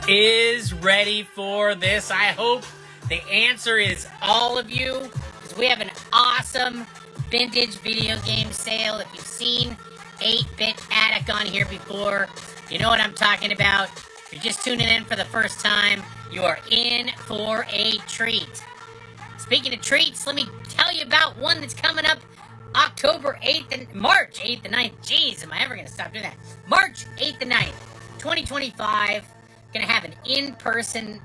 is ready for this? I hope the answer is all of you, because we have an awesome vintage video game sale. If you've seen 8-Bit Attic on here before, you know what I'm talking about. If you're just tuning in for the first time, you are in for a treat. Speaking of treats, let me tell you about one that's coming up October 8th and March 8th and 9th. Jeez, am I ever going to stop doing that? March 8th and 9th, 2025. Going to have an in-person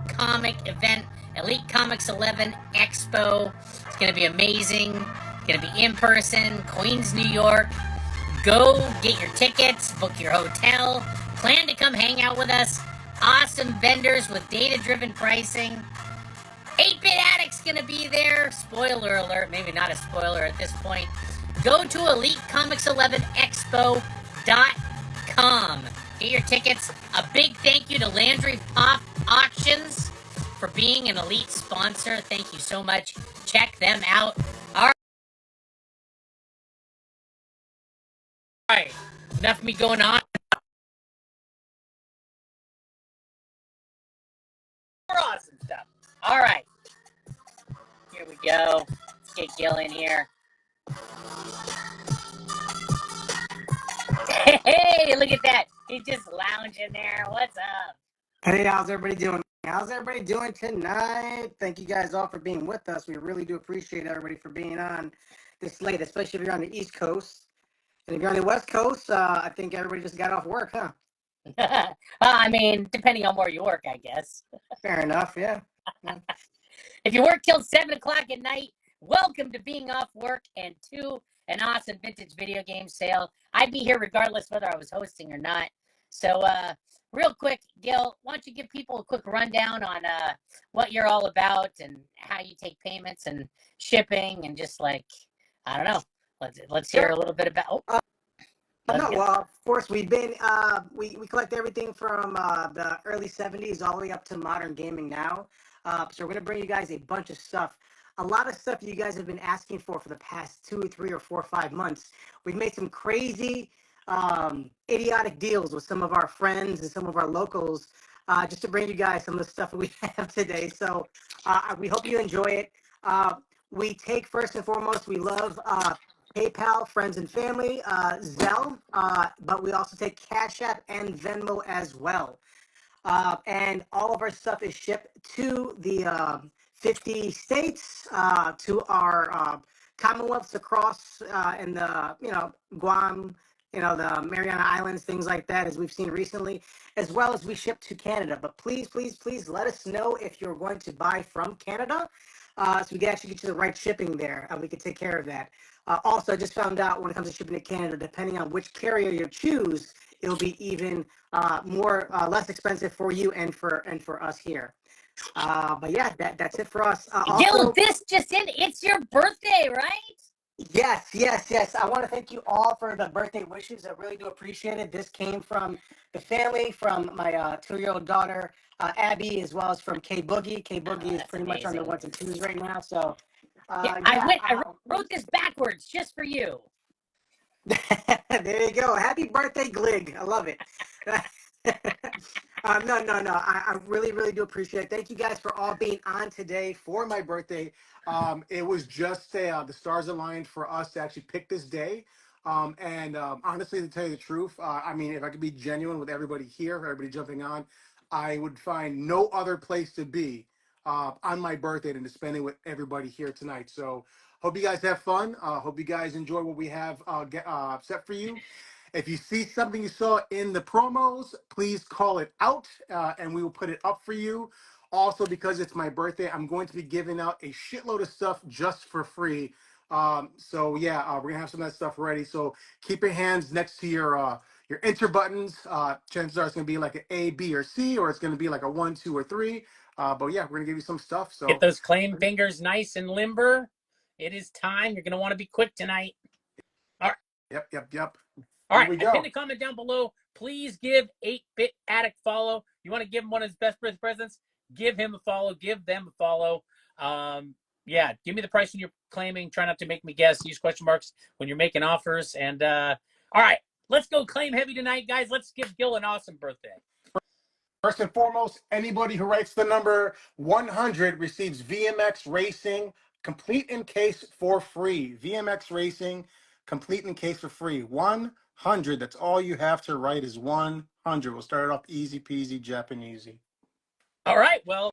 comic event, Elite Comics 11 Expo. It's going to be amazing. It's going to be in person, Queens, New York. Go get your tickets, book your hotel, plan to come hang out with us. Awesome vendors with data-driven pricing. 8-Bit Addict's gonna be there. Spoiler alert, maybe not a spoiler at this point. Go to EliteComics11Expo.com. Get your tickets. A big thank you to Landry Pop Auctions for being an Elite sponsor. Thank you so much. Check them out. All right, enough of me going on. More awesome stuff. All right, here we go. Let's get Gil in here. Hey, look at that. He's just lounging there. What's up? Hey, how's everybody doing? How's everybody doing tonight? Thank you guys all for being with us. We really do appreciate everybody for being on this late, especially if you're on the East Coast. And if you're on the West Coast, I think everybody just got off work, huh? I mean, depending on where you work, I guess. Fair enough, yeah. If you work till 7 o'clock at night, welcome to being off work and to an awesome vintage video game sale. I'd be here regardless whether I was hosting or not. So, real quick, Gil, why don't you give people a quick rundown on what you're all about and how you take payments and shipping and just like, I don't know. Let's hear a little bit about. Of course, we've been we collect everything from the early 70s all the way up to modern gaming now. So we're gonna bring you guys a bunch of stuff. A lot of stuff you guys have been asking for the past 2 or 3 or 4 or 5 months. We've made some crazy, idiotic deals with some of our friends and some of our locals, just to bring you guys some of the stuff that we have today. So we hope you enjoy it. We take, first and foremost, we love PayPal, friends and family, Zelle, but we also take Cash App and Venmo as well. And all of our stuff is shipped to the 50 states, to our commonwealths across in the, Guam, the Mariana Islands, things like that, as we've seen recently, as well as we ship to Canada. But please, please, please let us know if you're going to buy from Canada, so we can actually get you the right shipping there, and we can take care of that. Also, I just found out when it comes to shipping to Canada, depending on which carrier you choose, it'll be even less expensive for you and for us here. But yeah, that's it for us. Gil, this just in. It's your birthday, right? Yes. I want to thank you all for the birthday wishes. I really do appreciate it. This came from the family, from my 2-year-old daughter, Abby, as well as from K Boogie. K Boogie is pretty much on the ones and twos right now. So I wrote this backwards just for you. There you go. Happy birthday, Glig. I love it. No. I really, really do appreciate it. Thank you guys for all being on today for my birthday. It was just the stars aligned for us to actually pick this day. And honestly, to tell you the truth, I mean, if I could be genuine with everybody here, everybody jumping on, I would find no other place to be on my birthday than to spend it with everybody here tonight. So hope you guys have fun. Hope you guys enjoy what we have set for you. If you see something you saw in the promos, please call it out, and we will put it up for you. Also, because it's my birthday, I'm going to be giving out a shitload of stuff just for free. So yeah, we're gonna have some of that stuff ready. So keep your hands next to your enter buttons. Chances are it's gonna be like an A, B, or C, or it's gonna be like a 1, 2, or 3. But yeah, we're gonna give you some stuff. So get those claim fingers nice and limber. It is time. You're gonna want to be quick tonight. All right. Yep. All right, I pinned a comment down below. Please give 8-Bit Attic follow. You want to give him one of his best birthday presents? Give him a follow. Give them a follow. Yeah, give me the price when you're claiming. Try not to make me guess. Use question marks when you're making offers. And all right, let's go claim heavy tonight, guys. Let's give Gil an awesome birthday. First and foremost, anybody who writes the number 100 receives VMX Racing complete in case for free. VMX Racing complete in case for free. 100. That's all you have to write is 100. We'll start it off easy peasy Japanesey. All right. Well,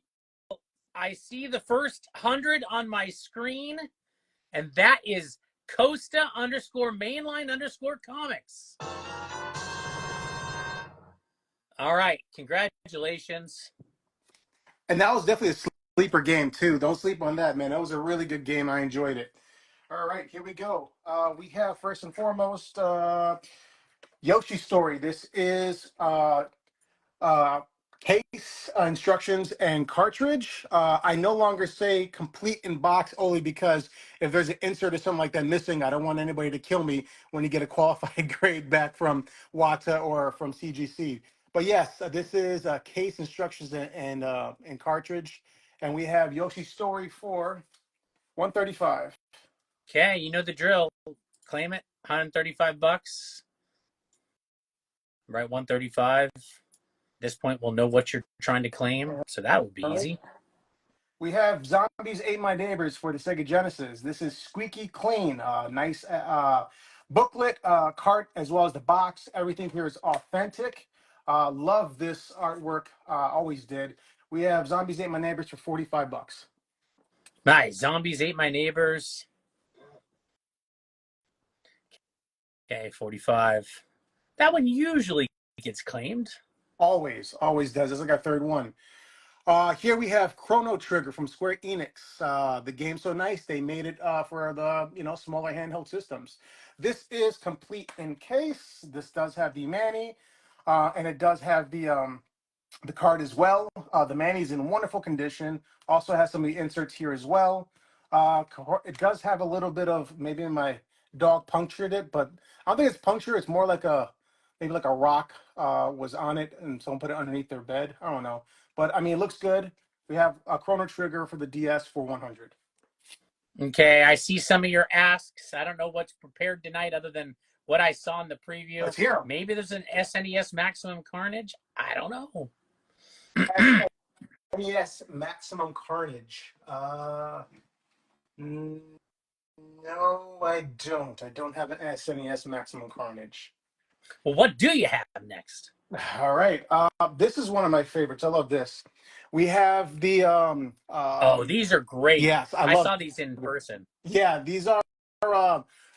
I see the first 100 on my screen, and that is Costa _mainline _comics. All right. Congratulations. And that was definitely a sleeper game too. Don't sleep on that, man. That was a really good game. I enjoyed it. All right, here we go. We have first and foremost Yoshi Story. This is case instructions and cartridge. I no longer say complete in box only because if there's an insert or something like that missing, I don't want anybody to kill me when you get a qualified grade back from Wata or from CGC. But yes, this is case instructions and cartridge, and we have Yoshi Story for 135. Okay, you know the drill. Claim it. $135. Right, 135. At this point, we'll know what you're trying to claim, so that will be easy. We have Zombies Ate My Neighbors for the Sega Genesis. This is squeaky clean. Nice booklet, cart, as well as the box. Everything here is authentic. Love this artwork. Always did. We have Zombies Ate My Neighbors for $45. Nice. Zombies Ate My Neighbors. Okay, 45. That one usually gets claimed. Always does. This is like our third one. Here we have Chrono Trigger from Square Enix. The game's so nice they made it for the smaller handheld systems. This is complete in case. This does have the Manny, and it does have the card as well. The Manny's in wonderful condition. Also has some of the inserts here as well. It does have a little bit of, maybe my dog punctured it, but I don't think it's puncture. It's more like maybe like a rock was on it and someone put it underneath their bed. I don't know. But I mean, it looks good. We have a Chrono Trigger for the DS for 100. Okay, I see some of your asks. I don't know what's prepared tonight other than what I saw in the preview. Let's hear 'em. Maybe there's an SNES Maximum Carnage. I don't know. SNES Maximum Carnage. No, I don't. I don't have an SNES Maximum Carnage. Well, what do you have next? All right. This is one of my favorites. I love this. We have the oh, these are great. Yes, I saw these in person. Yeah, these are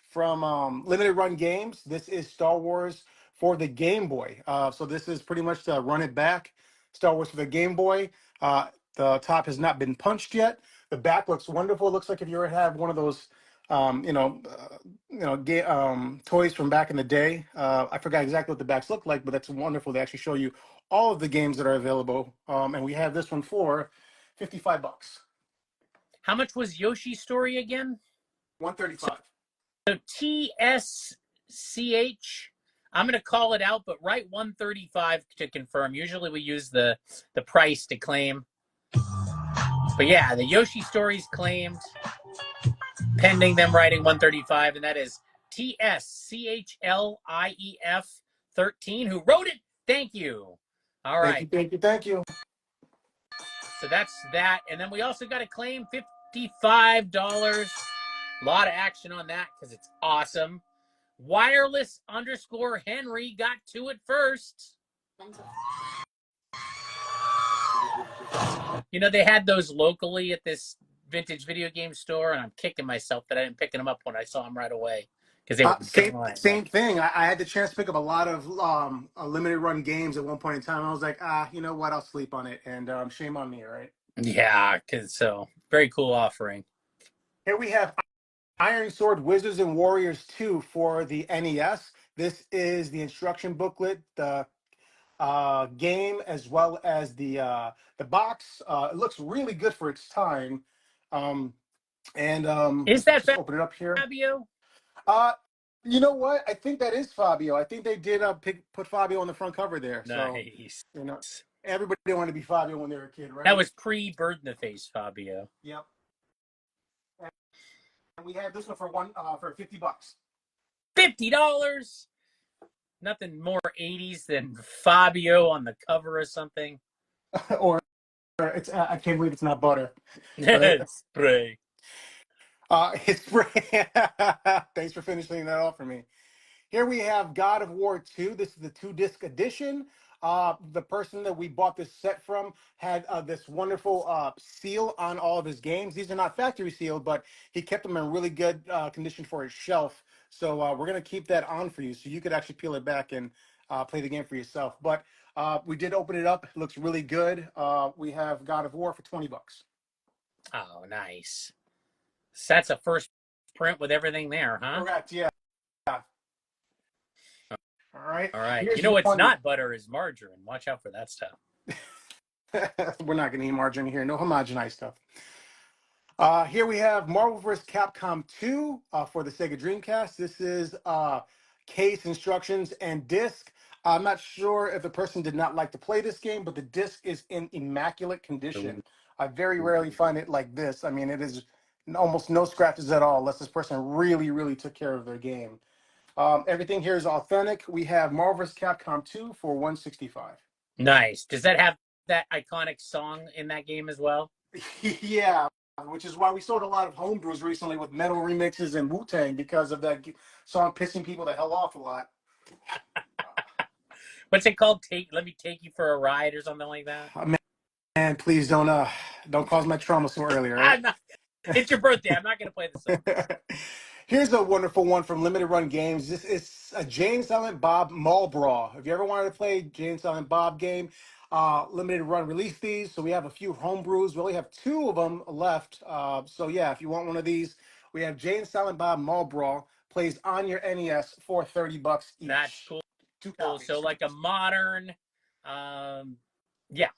from Limited Run Games. This is Star Wars for the Game Boy. So this is pretty much the Run It Back Star Wars for the Game Boy. The top has not been punched yet. The back looks wonderful. It looks like if you ever have one of those toys from back in the day. I forgot exactly what the backs look like, but that's wonderful. They actually show you all of the games that are available. And we have this one for $55. How much was Yoshi's Story again? 135. So TSCH, I'm going to call it out, but write 135 to confirm. Usually we use the price to claim. But yeah, the Yoshi Story's claimed, pending them writing 135, and that is TSCHLIEF 13, who wrote it. Thank you. All right. Thank you. So that's that. And then we also got to claim $55. A lot of action on that because it's awesome. Wireless _ Henry got to it first. You know, they had those locally at this vintage video game store, and I'm kicking myself that I didn't pick them up when I saw them right away. Because they were same thing. I had the chance to pick up a lot of limited run games at one point in time. I was like, you know what? I'll sleep on it. And shame on me, right? Yeah, because very cool offering. Here we have Iron Sword Wizards and Warriors 2 for the NES. This is the instruction booklet, the game, as well as the box. It looks really good for its time. Is that just open it up here? Fabio? You know what? I think that is Fabio. I think they did put Fabio on the front cover there. Nice. So, everybody wanted to be Fabio when they were a kid, right? That was pre-Bird in the Face Fabio. Yep. And we have this one for $50. $50. Nothing more 80s than Fabio on the cover or something. or it's I can't believe it's not butter. But Spray. it's thanks for finishing that off for me. Here we have God of War 2. This is the 2-disc edition. The person that we bought this set from had this wonderful seal on all of his games. These are not factory sealed, but he kept them in really good condition for his shelf. So we're going to keep that on for you so you could actually peel it back and play the game for yourself. But we did open it up. It looks really good. We have God of War for 20 bucks. Oh, nice. So that's a first print with everything there, huh? Correct, yeah. All right. All right. Here's You know what's one. not butter is margarine. Watch out for that stuff. We're not going to eat margarine here. No homogenized stuff. Here we have Marvel vs. Capcom 2 for the Sega Dreamcast. This is case, instructions, and disc. I'm not sure if the person did not like to play this game, but the disc is in immaculate condition. I very rarely find it like this. I mean, it is almost no scratches at all, unless this person really, really took care of their game. Everything here is authentic. We have Marvel vs. Capcom 2 for $165. Nice. Does that have that iconic song in that game as well? Yeah, which is why we sold a lot of homebrews recently with metal remixes and Wu-Tang because of that song pissing people the hell off a lot. What's it called? Let me take you for a ride or something like that. Man, please don't cause my trauma so early, right? It's your birthday. I'm not going to play the song. Here's a wonderful one from Limited Run Games. This is a Jay and Silent Bob Mall Brawl. If you ever wanted to play Jay and Silent Bob game, Limited Run released these. So we have a few homebrews. We only have 2 of them left. So yeah, if you want one of these, we have Jay and Silent Bob Mall Brawl. Plays on your NES for $30 each. That's cool. 2 Cool. copies. So like a modern, a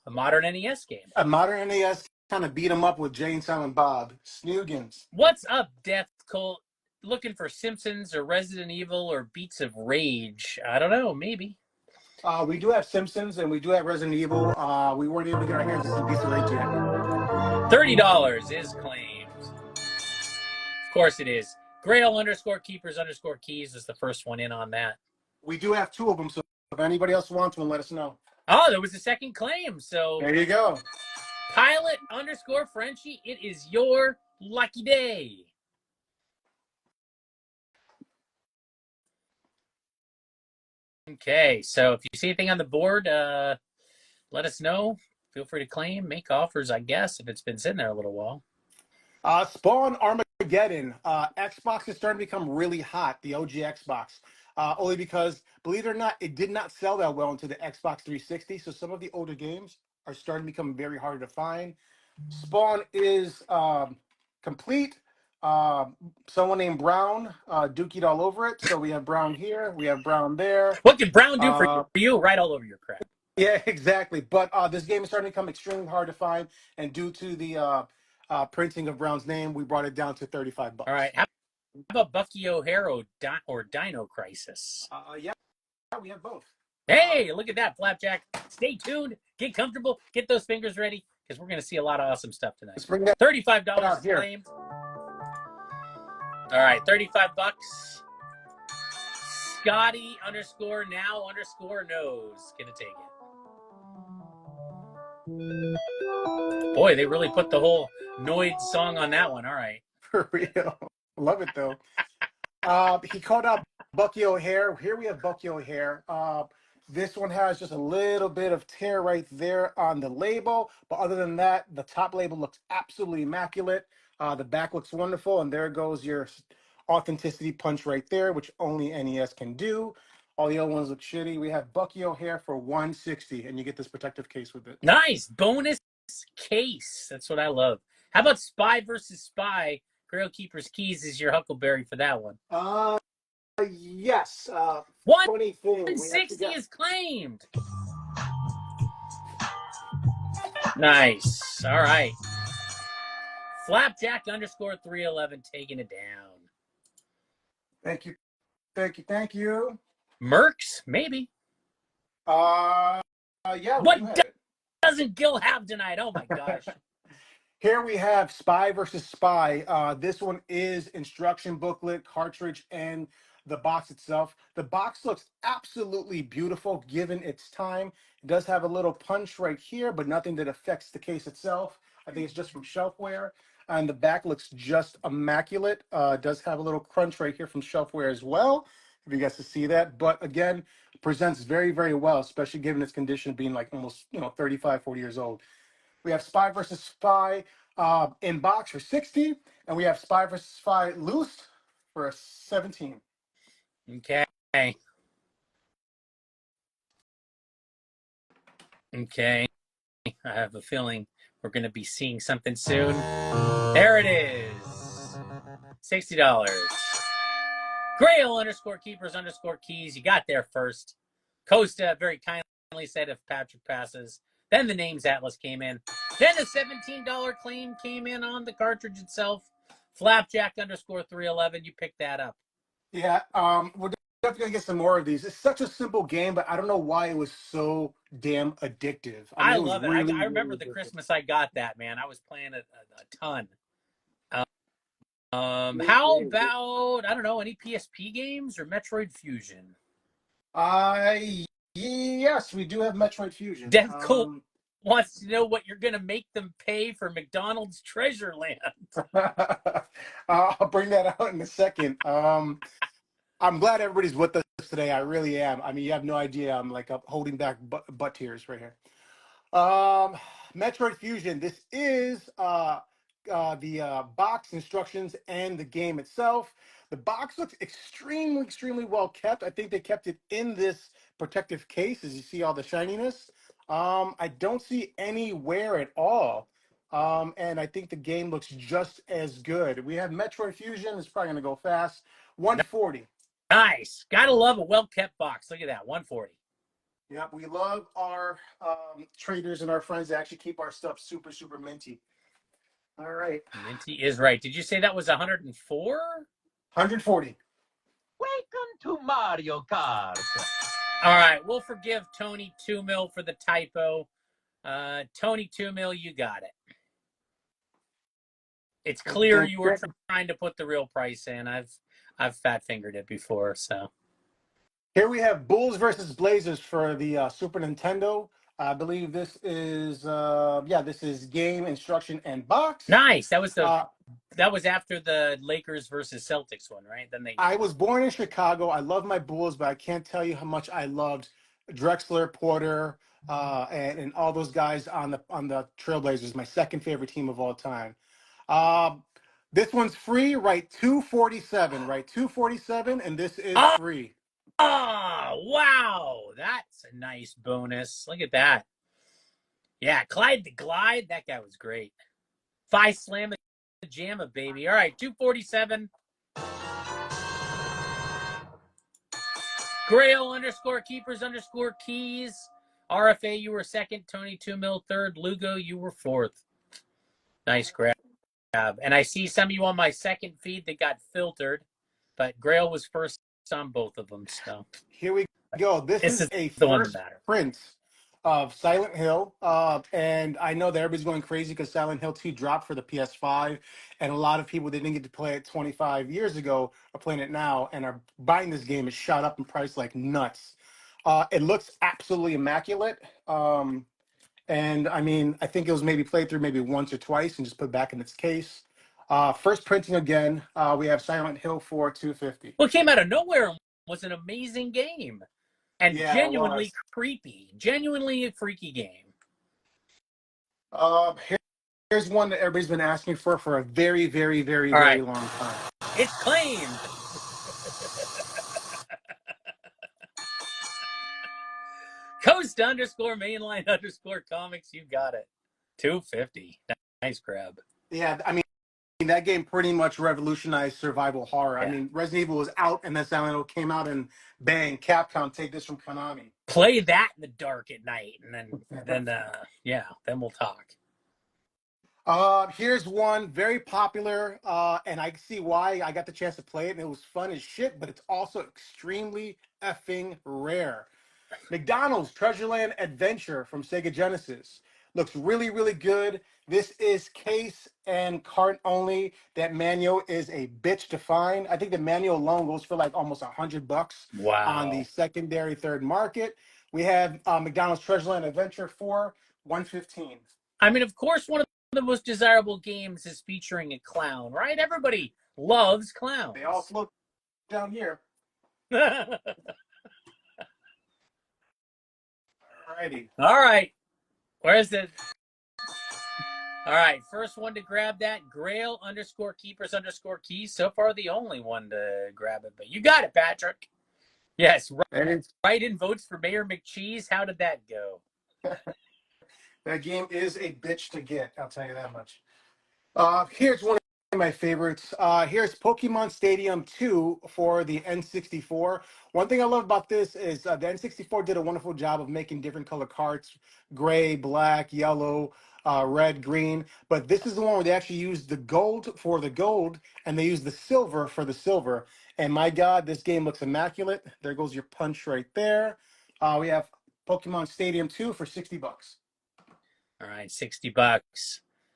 modern NES game. A modern NES kind of beat them up with Jay and Silent Bob. Snoogans. What's up, Death Cult? Looking for Simpsons or Resident Evil or Beats of Rage? I don't know. Maybe. We do have Simpsons and we do have Resident Evil. We weren't able to get our hands on some Beats of Rage yet. $30 is claimed. Of course it is. Grail _keepers_keys is the first one in on that. We do have 2 of them, so if anybody else wants one, let us know. Oh, there was a second claim. So there you go. Pilot _Frenchie, it is your lucky day. Okay, so if you see anything on the board, let us know. Feel free to claim, make offers, I guess, if it's been sitting there a little while. Spawn Armageddon. Xbox is starting to become really hot, the OG Xbox. Only because, believe it or not, it did not sell that well into the Xbox 360. So some of the older games are starting to become very hard to find. Spawn is complete. Someone named Brown dookied all over it. So we have Brown here. We have Brown there. What can Brown do for you? Right all over your crap. Yeah, exactly. But this game is starting to become extremely hard to find. And due to the printing of Brown's name, we brought it down to $35. All right. How about Bucky O'Hare or Dino Crisis? Yeah, we have both. Hey, look at that, Flapjack. Stay tuned. Get comfortable. Get those fingers ready because we're going to see a lot of awesome stuff tonight. $35 claimed. All right, $35. Scotty _now_knows. Gonna take it. Boy, they really put the whole Noid song on that one. All right. For real. Love it, though. He called out Bucky O'Hare. Here we have Bucky O'Hare. This one has just a little bit of tear right there on the label. But other than that, the top label looks absolutely immaculate. The back looks wonderful. And there goes your authenticity punch right there, which only NES can do. All the other ones look shitty. We have Bucky O'Hare for $160, and you get this protective case with it. Nice. Bonus case. That's what I love. How about Spy versus Spy? Grail Keeper's Keys is your Huckleberry for that one. Yes. $160 is claimed. Nice. All right. Flapjack _311 taking it down. Thank you. Thank you. Thank you. Mercs, maybe. Yeah. What doesn't Gil have tonight? Oh my gosh. Here we have Spy versus Spy. This one is instruction booklet, cartridge, and the box itself. The box looks absolutely beautiful given its time. It does have a little punch right here, but nothing that affects the case itself. I think it's just from shelfware. And the back looks just immaculate. It does have a little crunch right here from shelfware as well, if you guys can see that. But again, presents very, very well, especially given its condition being like almost, 35, 40 years old. We have Spy versus Spy in box for 60, and we have Spy versus Spy loose for a 17. Okay. Okay. I have a feeling we're going to be seeing something soon. There it is. $60. Grail _ keepers _ keys. You got there first. Costa very kindly said if Patrick passes. Then the names Atlas came in. Then the $17 claim came in on the cartridge itself. Flapjack _ 311. You picked that up. Yeah, we're definitely gonna get some more of these. It's such a simple game, but I don't know why it was so damn addictive. I mean, love it. really, I remember really the addictive. Christmas I got that, man. I was playing it a ton. How about, I don't know, any PSP games or Metroid Fusion? Yes, we do have Metroid Fusion. Devco wants to know what you're going to make them pay for McDonald's Treasure Land. I'll bring that out in a second. I'm glad everybody's with us today. I really am. I mean, you have no idea. I'm like holding back butt tears right here. Metroid Fusion. This is the box instructions and the game itself. The box looks extremely, extremely well kept. I think they kept it in this protective case, as you see all the shininess. I don't see any wear at all. And I think the game looks just as good. We have Metroid Fusion. It's probably going to go fast. 140. Nice. Gotta love a well-kept box. Look at that, 140. Yeah, we love our traders and our friends that actually keep our stuff super, super minty. All right. Minty is right. Did you say that was 104? 140. Welcome to Mario Kart. All right, we'll forgive Tony 2 mil for the typo. Tony 2 mil, you got it. It's clear you were trying to put the real price in. I've fat fingered it before, so. Here we have Bulls versus Blazers for the Super Nintendo. I believe this is this is game, instruction, and box. Nice. That was after the Lakers versus Celtics one, right? Then I was born in Chicago. I love my Bulls, but I can't tell you how much I loved Drexler, Porter, and all those guys on the Trailblazers. My second favorite team of all time. This one's free, right? 247, right? 247, and this is free. Oh, wow. That's a nice bonus. Look at that. Yeah, Clyde the Glide. That guy was great. Phi Slamma Jamma, baby. All right, 247. Grail _ keepers _ keys. RFA, you were second. Tony 2 mil third. Lugo, you were fourth. Nice grab. And I see some of you on my second feed that got filtered, but Grail was first on both of them. So here we go. This is a first print of Silent Hill, and I know that everybody's going crazy because Silent Hill 2 dropped for the PS5, and a lot of people that didn't get to play it 25 years ago are playing it now and are buying this game. It's shot up in price like nuts. It looks absolutely immaculate. And I mean, I think it was maybe played through maybe once or twice and just put back in its case. First printing again, we have Silent Hill 4 250. Well, it came out of nowhere and was an amazing game. And genuinely creepy. Genuinely a freaky game. Here's one that everybody's been asking for a very, very, very, very long time. It's claimed. Coast _ mainline _ comics, you got it. 250. Nice grab. Yeah, I mean, that game pretty much revolutionized survival horror. Yeah. I mean, Resident Evil was out, and then Silent Hill came out, and bang, Capcom, take this from Konami. Play that in the dark at night, and then we'll talk. Here's one very popular, and I see why. I got the chance to play it, and it was fun as shit, but it's also extremely effing rare. McDonald's Treasureland Adventure from Sega Genesis. Looks really, really good. This is case and cart only. That manual is a bitch to find. I think the manual alone goes for like almost $100 on the Wow. secondary third market. We have McDonald's Treasureland Adventure for $115. I mean, of course, one of the most desirable games is featuring a clown, right? Everybody loves clowns. They all float down here. Alrighty. Alrighty. All right. Where's the... All right, first one to grab that, Grail _keepers _keys. So far, the only one to grab it, but you got it, Patrick. Yes, write-in votes for Mayor McCheese. How did that go? That game is a bitch to get, I'll tell you that much. Here's one of my favorites. Here's Pokemon Stadium 2 for the N64. One thing I love about this is the N64 did a wonderful job of making different color carts, gray, black, yellow, red, green. But this is the one where they actually used the gold for the gold, and they used the silver for the silver. And my God, this game looks immaculate. There goes your punch right there. We have Pokemon Stadium 2 for $60. All right, $60.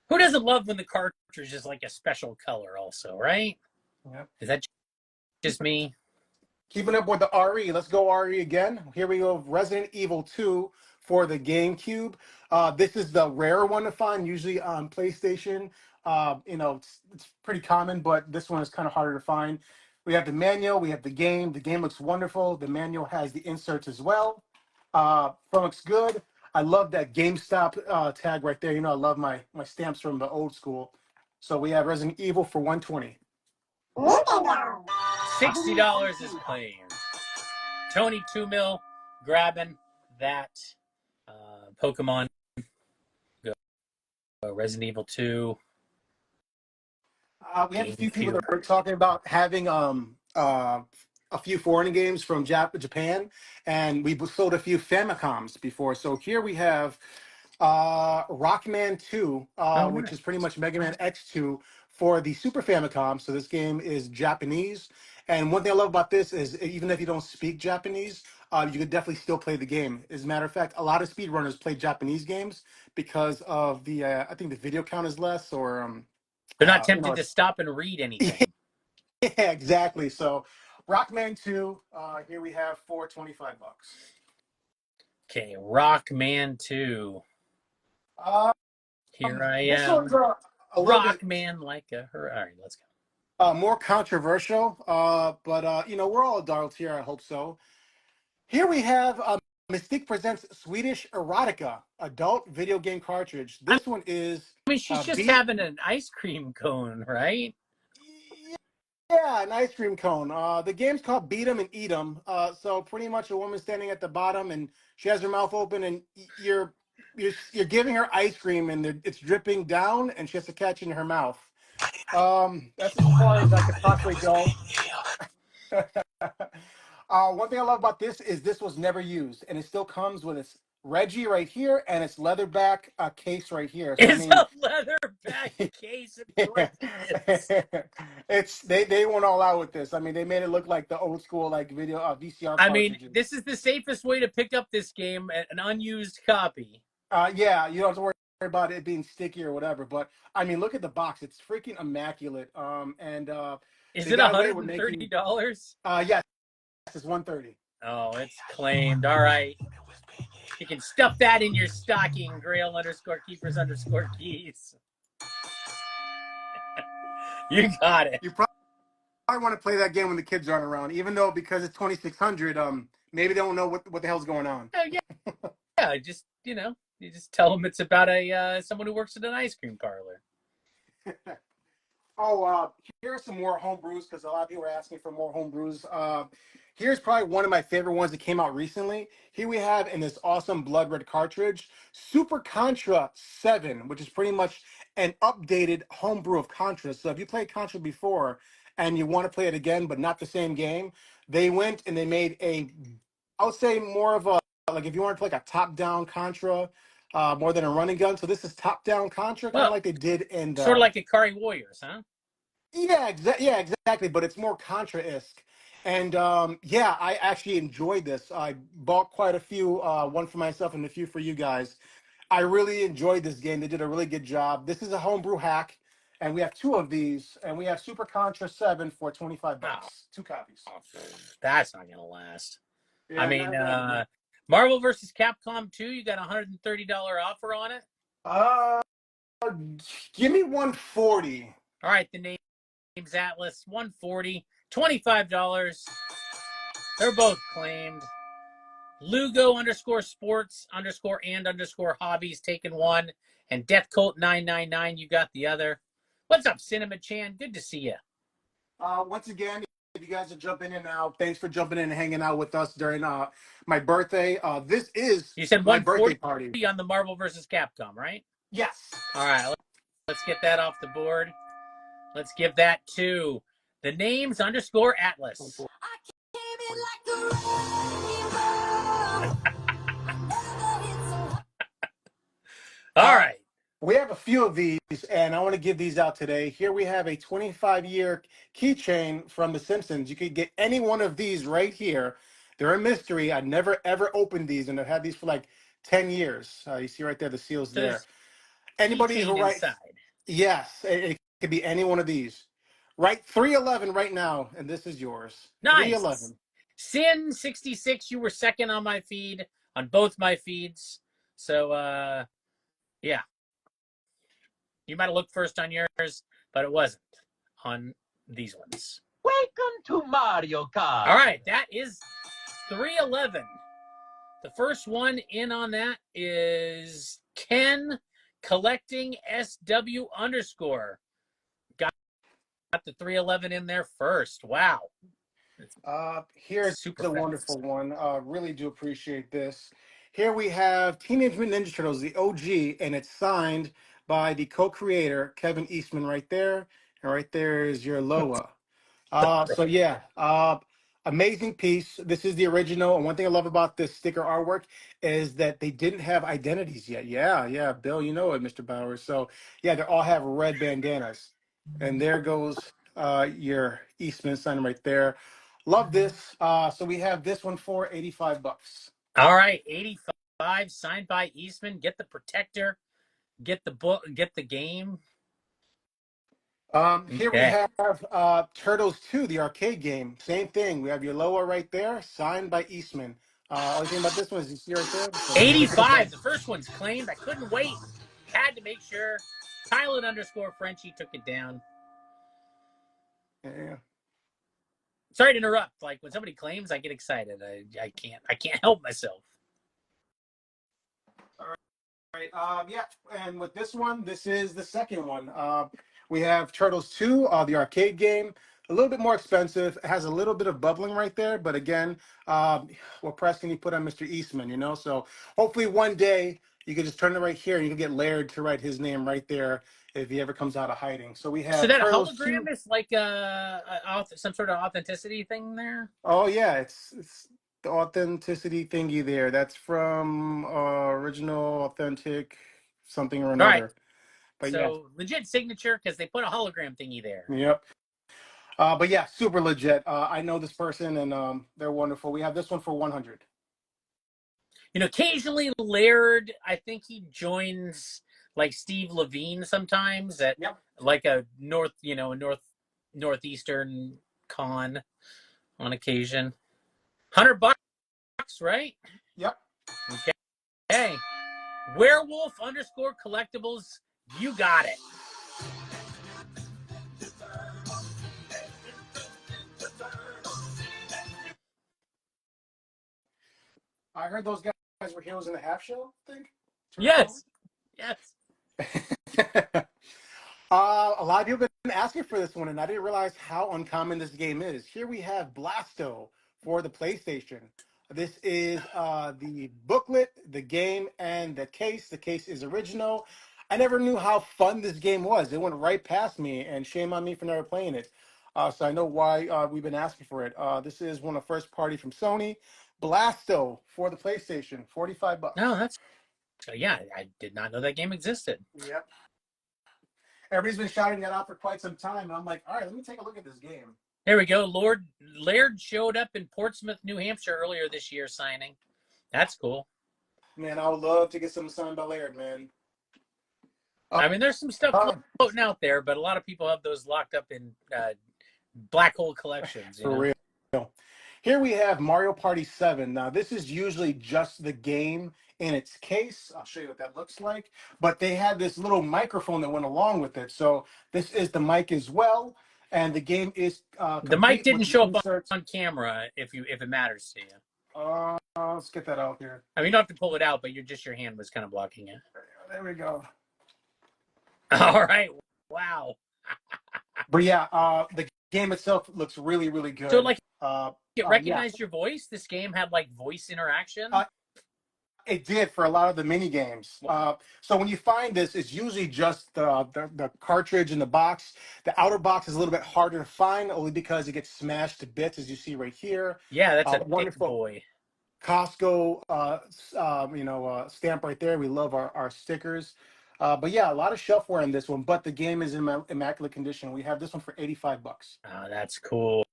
Who doesn't love when the cartridge is like a special color also, right? Yep. Is that just me? Keeping up with the RE, let's go RE again. Here we go, Resident Evil 2 for the GameCube. This is the rare one to find, usually on PlayStation. It's pretty common, but this one is kind of harder to find. We have the manual, we have the game. The game looks wonderful. The manual has the inserts as well. Looks good. I love that GameStop tag right there. I love my stamps from the old school. So we have Resident Evil for $120. $60 is claimed. Tony 2 mil grabbing that Pokemon Go, Resident Evil 2. We have a few people that are talking about having a few foreign games from Japan, and we've sold a few Famicoms before. So here we have Rockman 2, which is pretty much Mega Man X2 for the Super Famicom. So this game is Japanese. And one thing I love about this is even if you don't speak Japanese, you could definitely still play the game. As a matter of fact, a lot of speedrunners play Japanese games because of the, I think the video count is less, or they're not tempted to stop and read anything. Yeah, exactly. So Rockman 2, here we have for $25. Okay, Rockman 2. Here I am. Rockman like a her. All right, let's go. More controversial, but we're all adults here. I hope so. Here we have Mystique presents Swedish Erotica adult video game cartridge. This one is. I mean, she's just having an ice cream cone, right? Yeah, an ice cream cone. The game's called Beat 'em and Eat 'em. So pretty much a woman standing at the bottom, and she has her mouth open, and you're giving her ice cream, and it's dripping down, and she has to catch it in her mouth. That's as far as I could possibly go. One thing I love about this is this was never used, and it still comes with its Reggie right here and its leatherback case right here. So, it's a leatherback case. It's they went all out with this. I mean, they made it look like the old school video VCR. I mean, this is the safest way to pick up this game, an unused copy. Yeah, you don't have to worry about it being sticky or whatever. But I mean, look at the box; it's freaking immaculate. Is it $130? Yes, it's $130. Oh, it's claimed. All right. You can stuff that in your stocking, Grail _keepers _keys. You got it. You probably want to play that game when the kids aren't around, even though because it's 2600, maybe they don't know what the hell's going on. Yeah, just you just tell them it's about someone who works at an ice cream parlor. Here are some more home brews because a lot of people are asking for more home brews. Here's probably one of my favorite ones that came out recently. Here we have in this awesome blood red cartridge, Super Contra 7, which is pretty much an updated homebrew of Contra. So if you played Contra before and you want to play it again, but not the same game, they went and they made I would say more of a, like if you want to play like a top-down Contra, more than a running gun. So this is top-down Contra, kind of like they did in sort of like Ikari Warriors, huh? Yeah, exactly. But it's more Contra-esque. And I actually enjoyed this. I bought quite a few, one for myself and a few for you guys. I really enjoyed this game. They did a really good job. This is a homebrew hack, and we have 2 of these, and we have Super Contra 7 for 25 Oh, bucks. 2 copies. that's not gonna last. Yeah, I mean, not Marvel vs. Capcom 2, you got a $130 offer on it. uh, give me 140. All right, the name's Atlas, 140, $25. They're both claimed. Lugo _ sports _ hobbies taken one, and Death Cult 999, you got the other. What's up, Cinema Chan? Good to see you. Once again, if you guys are jumping in now, thanks for jumping in and hanging out with us during my birthday. This is You said my birthday 140 party. on the Marvel vs. Capcom, right? Yes. All right, let's get that off the board. Let's give that to the names _ Atlas. All right. We have a few of these, and I want to give these out today. Here we have a 25-year keychain from The Simpsons. You could get any one of these right here. They're a mystery. I never, ever opened these, and I've had these for like 10 years. You see right there, the seal's So there. Anybody who writes, inside. yes, it could be any one of these. Write 311 right now, and this is yours. Nice. 311. Sin 66, you were second on my feed, on both my feeds. So, yeah. You might have looked first on yours, but it wasn't on these ones. Welcome to Mario Kart. All right, that is 311. The first one in on that is Ken Collecting SW _ got the 311 in there first. Wow. Here's Super the fast. wonderful one. Really do appreciate this. Here we have Teenage Mutant Ninja Turtles, the OG, and it's signed by the co-creator, Kevin Eastman, right there. And right there is your Loa. So yeah, amazing piece. This is the original. And one thing I love about this sticker artwork is that they didn't have identities yet. Yeah, Bill, you know it, Mr. Bowers. So yeah, they all have red bandanas. And there goes your Eastman sign right there. Love this. So we have this one for 85 bucks. All right, 85, signed by Eastman. Get the protector, get the book, get the game. Here we have Turtles 2, the arcade game. Same thing. We have your Loa right there, signed by Eastman. Only thing about this one is you see right there. 85. The first one's claimed. I couldn't wait. Had to make sure. Pilot _ Frenchie took it down. Yeah. Sorry to interrupt. Like when somebody claims, I get excited. I can't help myself. All right. Yeah. And with this one, this is the second one. We have Turtles 2, the arcade game. A little bit more expensive. It has a little bit of bubbling right there, but again, what press can you put on Mr. Eastman? You know, so hopefully one day you can just turn it right here and you can get Laird to write his name right there if he ever comes out of hiding. So we have. So that Turtles hologram 2. is like some sort of authenticity thing there. Oh yeah, it's the authenticity thingy there. That's from original, authentic, something or another. Right. But so yeah. legit signature because they put a hologram thingy there. Yep. But yeah, super legit. I know this person and they're wonderful. We have this one for 100. You know, occasionally Laird, I think he joins like Steve Levine sometimes at like a northeastern con on occasion. $100, right? Yep. Okay. Hey, Werewolf _ collectibles. You got it. I heard those guys were heroes in the half show thing. Yes. A lot of people have been asking for this one, and I didn't realize how uncommon this game is. Here we have Blasto for the PlayStation. This is the booklet, the game, and the case. The case is original. I never knew how fun this game was. It went right past me, and shame on me for never playing it. So I know why we've been asking for it. This is one of the first party from Sony. Blasto for the PlayStation, 45 bucks. No, that's yeah. I did not know that game existed. Yep. Everybody's been shouting that out for quite some time, and I'm like, all right, let me take a look at this game. There we go. Laird showed up in Portsmouth, New Hampshire earlier this year signing. That's cool. Man, I would love to get some signed by Laird, man. I mean, there's some stuff Uh, floating out there, but a lot of people have those locked up in black hole collections. for real. Here we have Mario Party 7. Now, this is usually just the game in its case. I'll show you what that looks like. But they had this little microphone that went along with it. So this is the mic as well. And the game is The mic complete didn't with show up inserts. on camera if it matters to you. Let's get that out here. I mean, you don't have to pull it out, but your hand was kind of blocking it. There we go. All right. Wow. But yeah, the game itself looks really, really good. So, like, uh, it recognized your voice? This game had, like, voice interaction? It did for a lot of the mini games. So when you find this, it's usually just the cartridge in the box. The outer box is a little bit harder to find, only because it gets smashed to bits, as you see right here. Yeah, that's a wonderful boy. Costco, stamp right there. We love our stickers. But yeah, a lot of shelfware in this one. But the game is in immaculate condition. We have this one for $85. Oh, that's cool.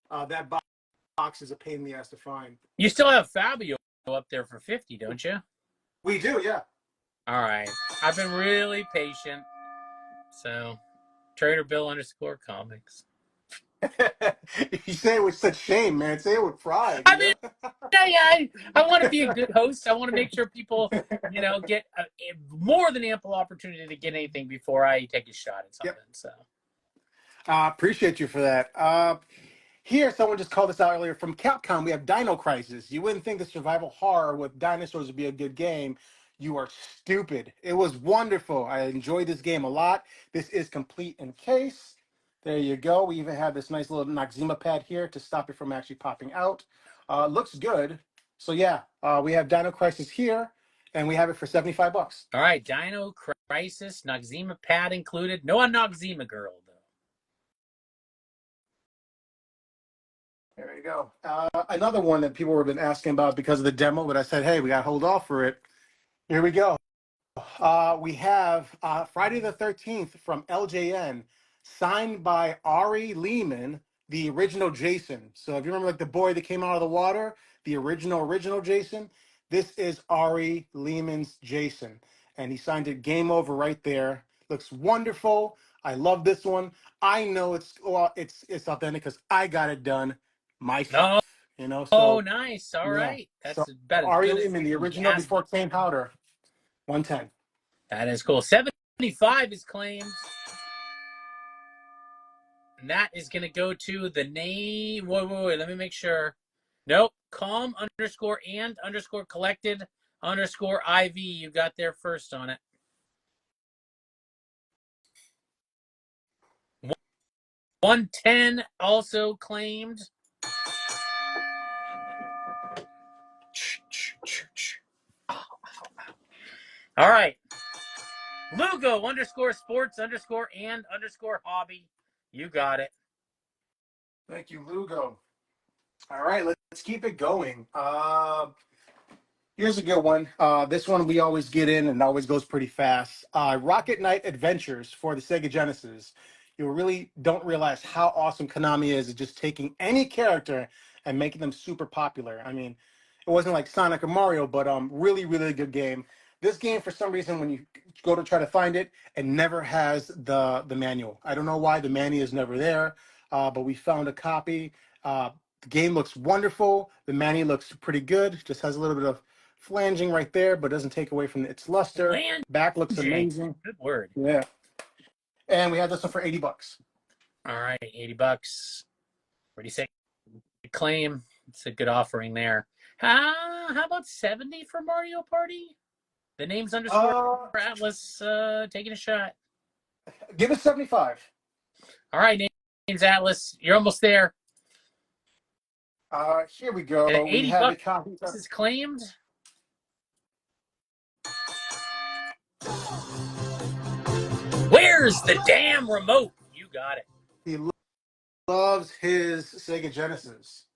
That box is a pain in the ass to find. You still have Fabio up there for 50, don't you? We do, yeah. All right. I've been really patient. So, Trader Bill _ comics. You say it with such shame, man. Say it with pride. I mean, I want to be a good host. I want to make sure people, get more than ample opportunity to get anything before I take a shot at something. Yep. So, appreciate you for that. Here, someone just called us out earlier from Capcom. We have Dino Crisis. You wouldn't think the survival horror with dinosaurs would be a good game. You are stupid. It was wonderful. I enjoyed this game a lot. This is complete in case. There you go. We even have this nice little Noxzema pad here to stop it from actually popping out. Looks good. So yeah, we have Dino Crisis here, and we have it for $75. All right, Dino Crisis, Noxzema pad included. No Noxzema girl, though. There you go. Another one that people have been asking about because of the demo, but I said, hey, we got to hold off for it. Here we go. We have Friday the 13th from LJN, signed by Ari Lehman, the original Jason. So if you remember, like the boy that came out of the water, the original Jason, this is Ari Lehman's Jason. And he signed it Game Over right there. Looks wonderful. I love this one. I know it's authentic because I got it done myself. So, nice. All right. That's better. Ari Lehman, the original before Kane Powder. 110. That is cool. 75 is claimed. And that is going to go to the name. Wait. Let me make sure. Nope. Calm _ collected _ IV. You got there first on it. 110 also claimed. All right. Lugo _ sports _ and _ hobby. You got it. Thank you, Lugo. All right, let's keep it going. Here's a good one. This one we always get in and always goes pretty fast. Rocket Knight Adventures for the Sega Genesis. You really don't realize how awesome Konami is at just taking any character and making them super popular. I mean, it wasn't like Sonic or Mario, but really, really good game. This game, for some reason, when you go to try to find it, it never has the manual. I don't know why the manual is never there, but we found a copy. The game looks wonderful. The manual looks pretty good. Just has a little bit of flanging right there, but doesn't take away from its luster. Back looks amazing. Good word. Yeah. And we have this one for $80. All right, $80. What do you say? Claim. It's a good offering there. How about 70 for Mario Party? The name's _ Atlas taking a shot. Give it 75. All right, name's Atlas. You're almost there. Here we go. And we have a copy. This is claimed. Where's the damn remote? You got it. He loves his Sega Genesis.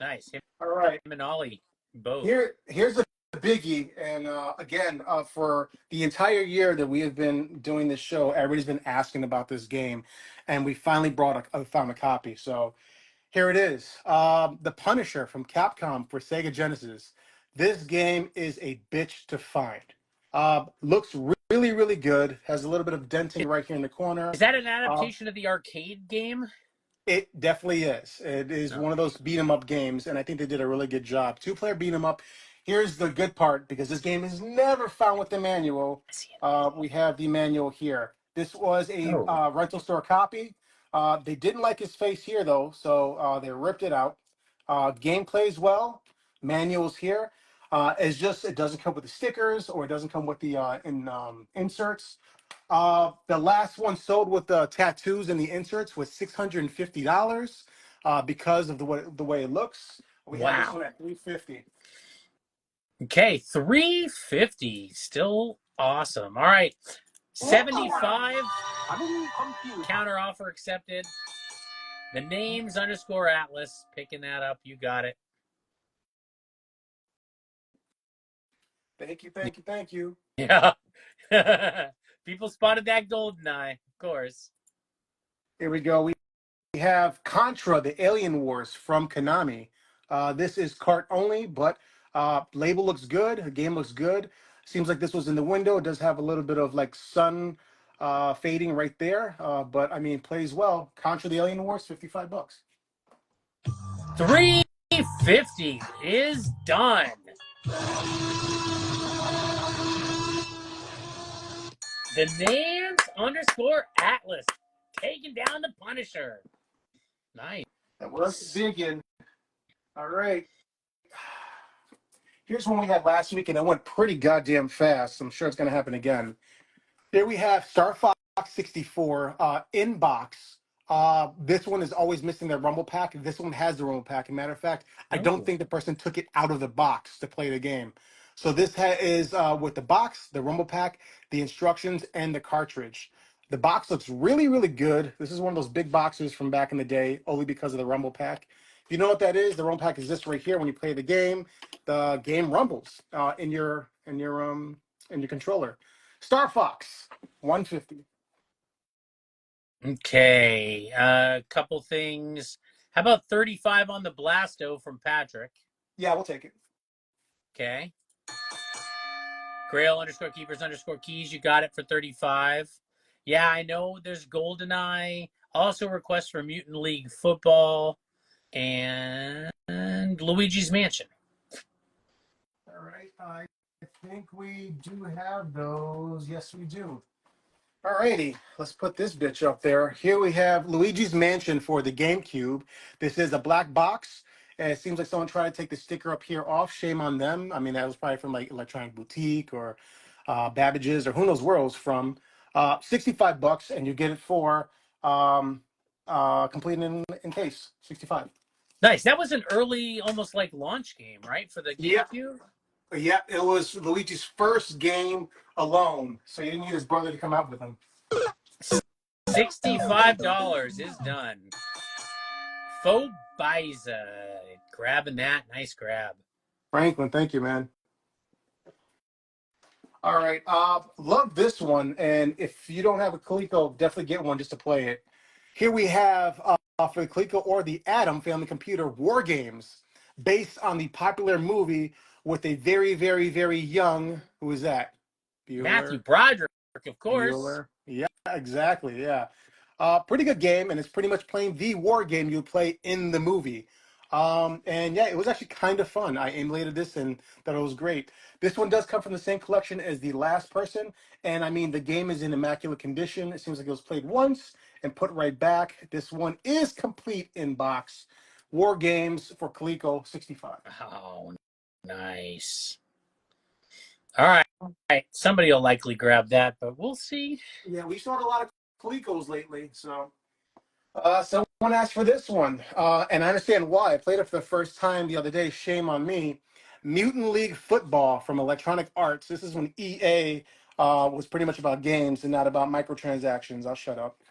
Nice. All right. Him and Ollie both. Here's the biggie. And again, for the entire year that we have been doing this show, everybody's been asking about this game. And we finally found a copy. So here it is. The Punisher from Capcom for Sega Genesis. This game is a bitch to find. Looks really, really good. Has a little bit of denting right here in the corner. Is that an Uh, adaptation of the arcade game? It definitely is. It is one of those beat 'em up games, and I think they did a really good job. Two-player beat 'em up. Here's the good part, because this game is never found with the manual. We have the manual here. This was a rental store copy. They didn't like his face here, though, so they ripped it out. Game plays well. Manuals here. It's just it doesn't come with the stickers, or it doesn't come with the inserts. The last one sold with the tattoos and the inserts was $650 because of the way it looks. We have this one at $350. Okay, $350. Still awesome. All right. 75. Counter offer accepted. The names _ Atlas. Picking that up. You got it. Thank you, thank you, thank you. Yeah. People spotted that GoldenEye, of course. Here we go. We have Contra, the Alien Wars from Konami. This is cart only, but label looks good. The game looks good. Seems like this was in the window. It does have a little bit of like sun fading right there, but I mean, plays well. Contra, the Alien Wars, $55. $350 is done. The names _ Atlas taking down the Punisher. Nice. That was big in. All right. Here's one we had last week, and it went pretty goddamn fast. I'm sure it's going to happen again. Here we have Star Fox 64 in box. This one is always missing their Rumble Pack. This one has the Rumble Pack. As a matter of fact, I don't think the person took it out of the box to play the game. So this is with the box, the Rumble Pack, the instructions, and the cartridge. The box looks really, really good. This is one of those big boxes from back in the day, only because of the Rumble Pack. If you know what that is, the Rumble Pack is this right here. When you play the game rumbles in your controller. Star Fox, $150. Okay, a couple things. How about 35 on the Blasto from Patrick? Yeah, we'll take it. Okay. Grail _ Keepers _ Keys, you got it for 35. Yeah, I know there's GoldenEye. Also requests for Mutant League Football and Luigi's Mansion. All right, I think we do have those. Yes, we do. All righty, let's put this bitch up there. Here we have Luigi's Mansion for the GameCube. This is a black box. And it seems like someone tried to take the sticker up here off. Shame on them. I mean, that was probably from like Electronic Boutique or Babbage's or who knows where it was from. $65, and you get it for complete in case. 65. Nice. That was an early, almost like launch game, right? For the GameCube? Yeah, it was Luigi's first game alone, so you didn't need his brother to come out with him. $65 is done. Fobiza, grabbing that. Nice grab. Franklin, thank you, man. All right, love this one, and if you don't have a Coleco, definitely get one just to play it. Here we have for the Coleco or the Atom family computer, War Games, based on the popular movie with a very, very, very young, who is that? Bueller. Matthew Broderick, of course. Bueller. Yeah, exactly, yeah. Pretty good game, and it's pretty much playing the war game you play in the movie. And yeah, it was actually kind of fun. I emulated this and thought it was great. This one does come from the same collection as The Last Person, and I mean, the game is in immaculate condition. It seems like it was played once and put right back. This one is complete in box. War Games for Coleco, 65. Oh, nice. All right. Somebody will likely grab that, but we'll see. Yeah, we saw a lot of Colecos lately, so. Someone asked for this one, and I understand why. I played it for the first time the other day. Shame on me. Mutant League Football from Electronic Arts. This is when EA was pretty much about games and not about microtransactions. I'll shut up.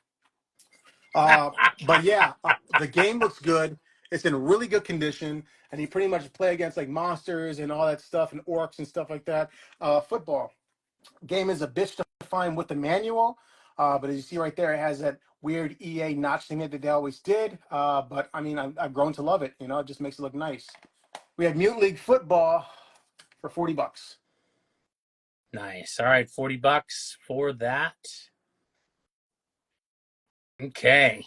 But yeah, the game looks good. It's in really good condition, and you pretty much play against like monsters and all that stuff and orcs and stuff like that. Football game is a bitch to find with the manual, but as you see right there, it has that weird EA notch thing that they always did. But I mean, I've grown to love it. You know, it just makes it look nice. We have Mutant League Football. for $40. Nice. All right, $40 for that. Okay.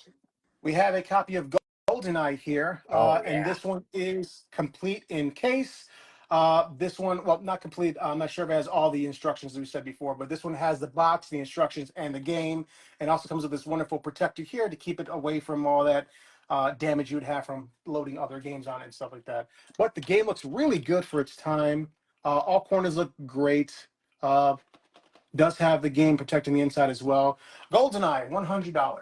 We have a copy of GoldenEye here, Oh, and yeah. this one is complete in case. This one, well, not complete. I'm not sure if it has all the instructions that we said before, but this one has the box, the instructions, and the game, and also comes with this wonderful protector here to keep it away from all that damage you would have from loading other games on it and stuff like that. But the game looks really good for its time. All corners look great. Does have the game protecting the inside as well. GoldenEye, $100.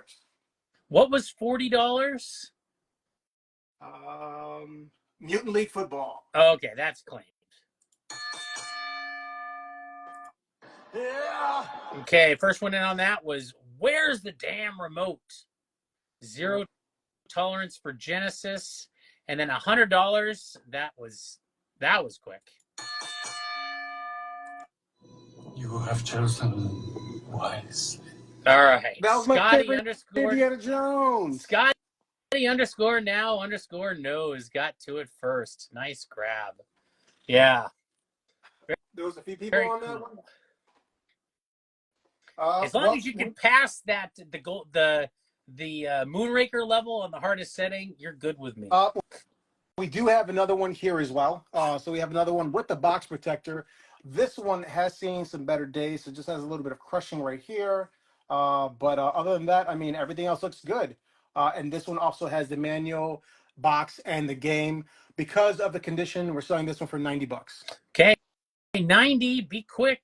What was $40? Mutant League Football. Okay, that's claimed. Yeah. Okay, first one in on that was Where's the Damn Remote? Zero tolerance for Genesis, and then $100. That was quick. You have chosen wisely. All right, That was my Scotty favorite underscore Indiana Jones. Scotty underscore now underscore knows got to it first. Nice grab. Yeah. There was a few people Very on that cool. one. As long as you can pass that the Moonraker level on the hardest setting, you're good with me. We do have another one here as well. So we have another one with the box protector. This one has seen some better days. So it just has a little bit of crushing right here. But other than that, I mean, everything else looks good. And this one also has the manual box and the game. Because of the condition, we're selling this one for $90. Okay, 90. Be quick.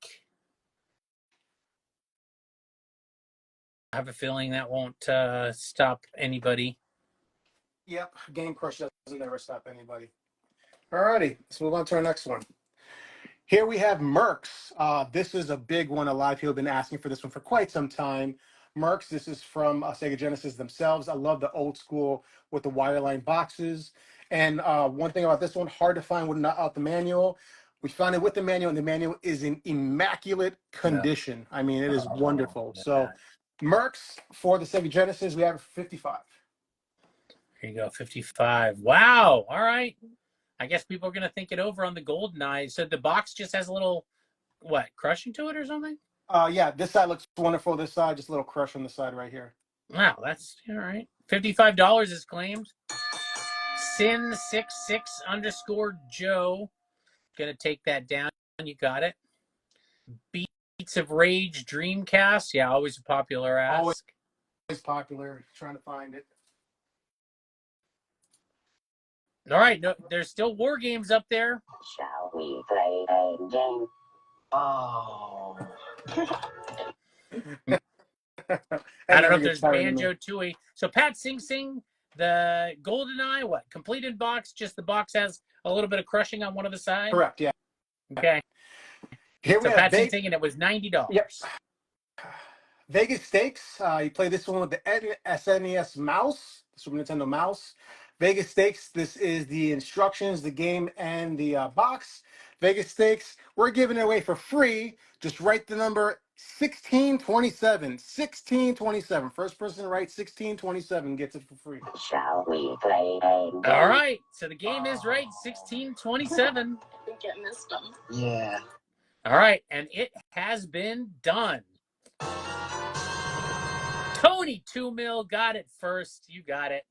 I have a feeling that won't stop anybody. Yep, Game Crush doesn't ever stop anybody. Alrighty, let's move on to our next one. Here we have Mercs. This is a big one. A lot of people have been asking for this one for quite some time. Mercs, this is from Sega Genesis themselves. I love the old school with the wireline boxes. And one thing about this one, hard to find without the manual. We found it with the manual, and the manual is in immaculate condition. I mean, it is wonderful. So Mercs for the Sega Genesis, we have 55. Here you go, 55. Wow. All right. I guess people are going to think it over on the GoldenEye. So the box just has a little, what, crushing to it or something? Yeah, this side looks wonderful. This side, just a little crush on the side right here. Wow, that's all right. $55 is claimed. Sin66 underscore Joe. Going to take that down. You got it. Beats of Rage Dreamcast. Yeah, always a popular ask. Always popular. Trying to find it. All right, no, there's still war games up there. Shall we play a game? Oh. I don't know if there's Banjo-Tooie. So Pat Sing Sing, the GoldenEye, what? Completed box, just the box has a little bit of crushing on one of the sides? Correct, yeah. Okay. Here we So have Pat Sing Sing, and it was $90. Yep. Vegas Stakes. You play this one with the SNES mouse, the Super Nintendo mouse. Vegas Stakes, this is the instructions, the game, and the box. Vegas Stakes, we're giving it away for free. Just write the number 1627. 1627. First person to write 1627 gets it for free. Shall we play a game? All right. So the game is right, 1627. Get missed them. Yeah. All right. And it has been done. Tony 2 Mil got it first. You got it.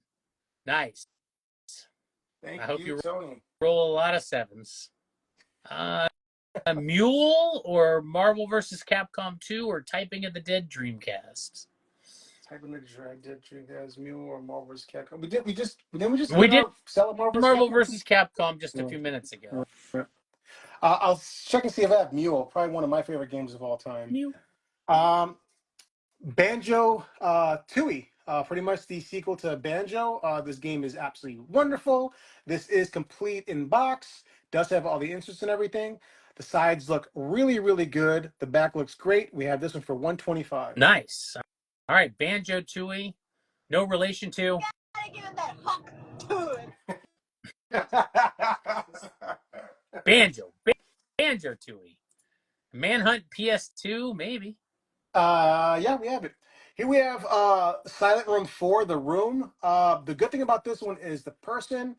Nice. Thank I hope you, you Tony. roll a lot of sevens. A Mule or Marvel vs. Capcom 2 or Typing of the Dead Dreamcast? Typing the Dead Dreamcast, Mule, or Marvel's Capcom. We did sell Marvel vs. Capcom just a few minutes ago. I'll check and see if I have Mule. Probably one of my favorite games of all time. Mule. Banjo Tooie. Pretty much the sequel to Banjo. This game is absolutely wonderful. This is complete in box. Does have all the inserts and everything. The sides look really, really good. The back looks great. We have this one for $125. Nice. All right, Banjo Tooie. No relation to. Gotta give it that hook to it. Banjo Tooie. Manhunt PS2, maybe. Yeah, we have it. Here we have Silent Room 4, The Room. The good thing about this one is the person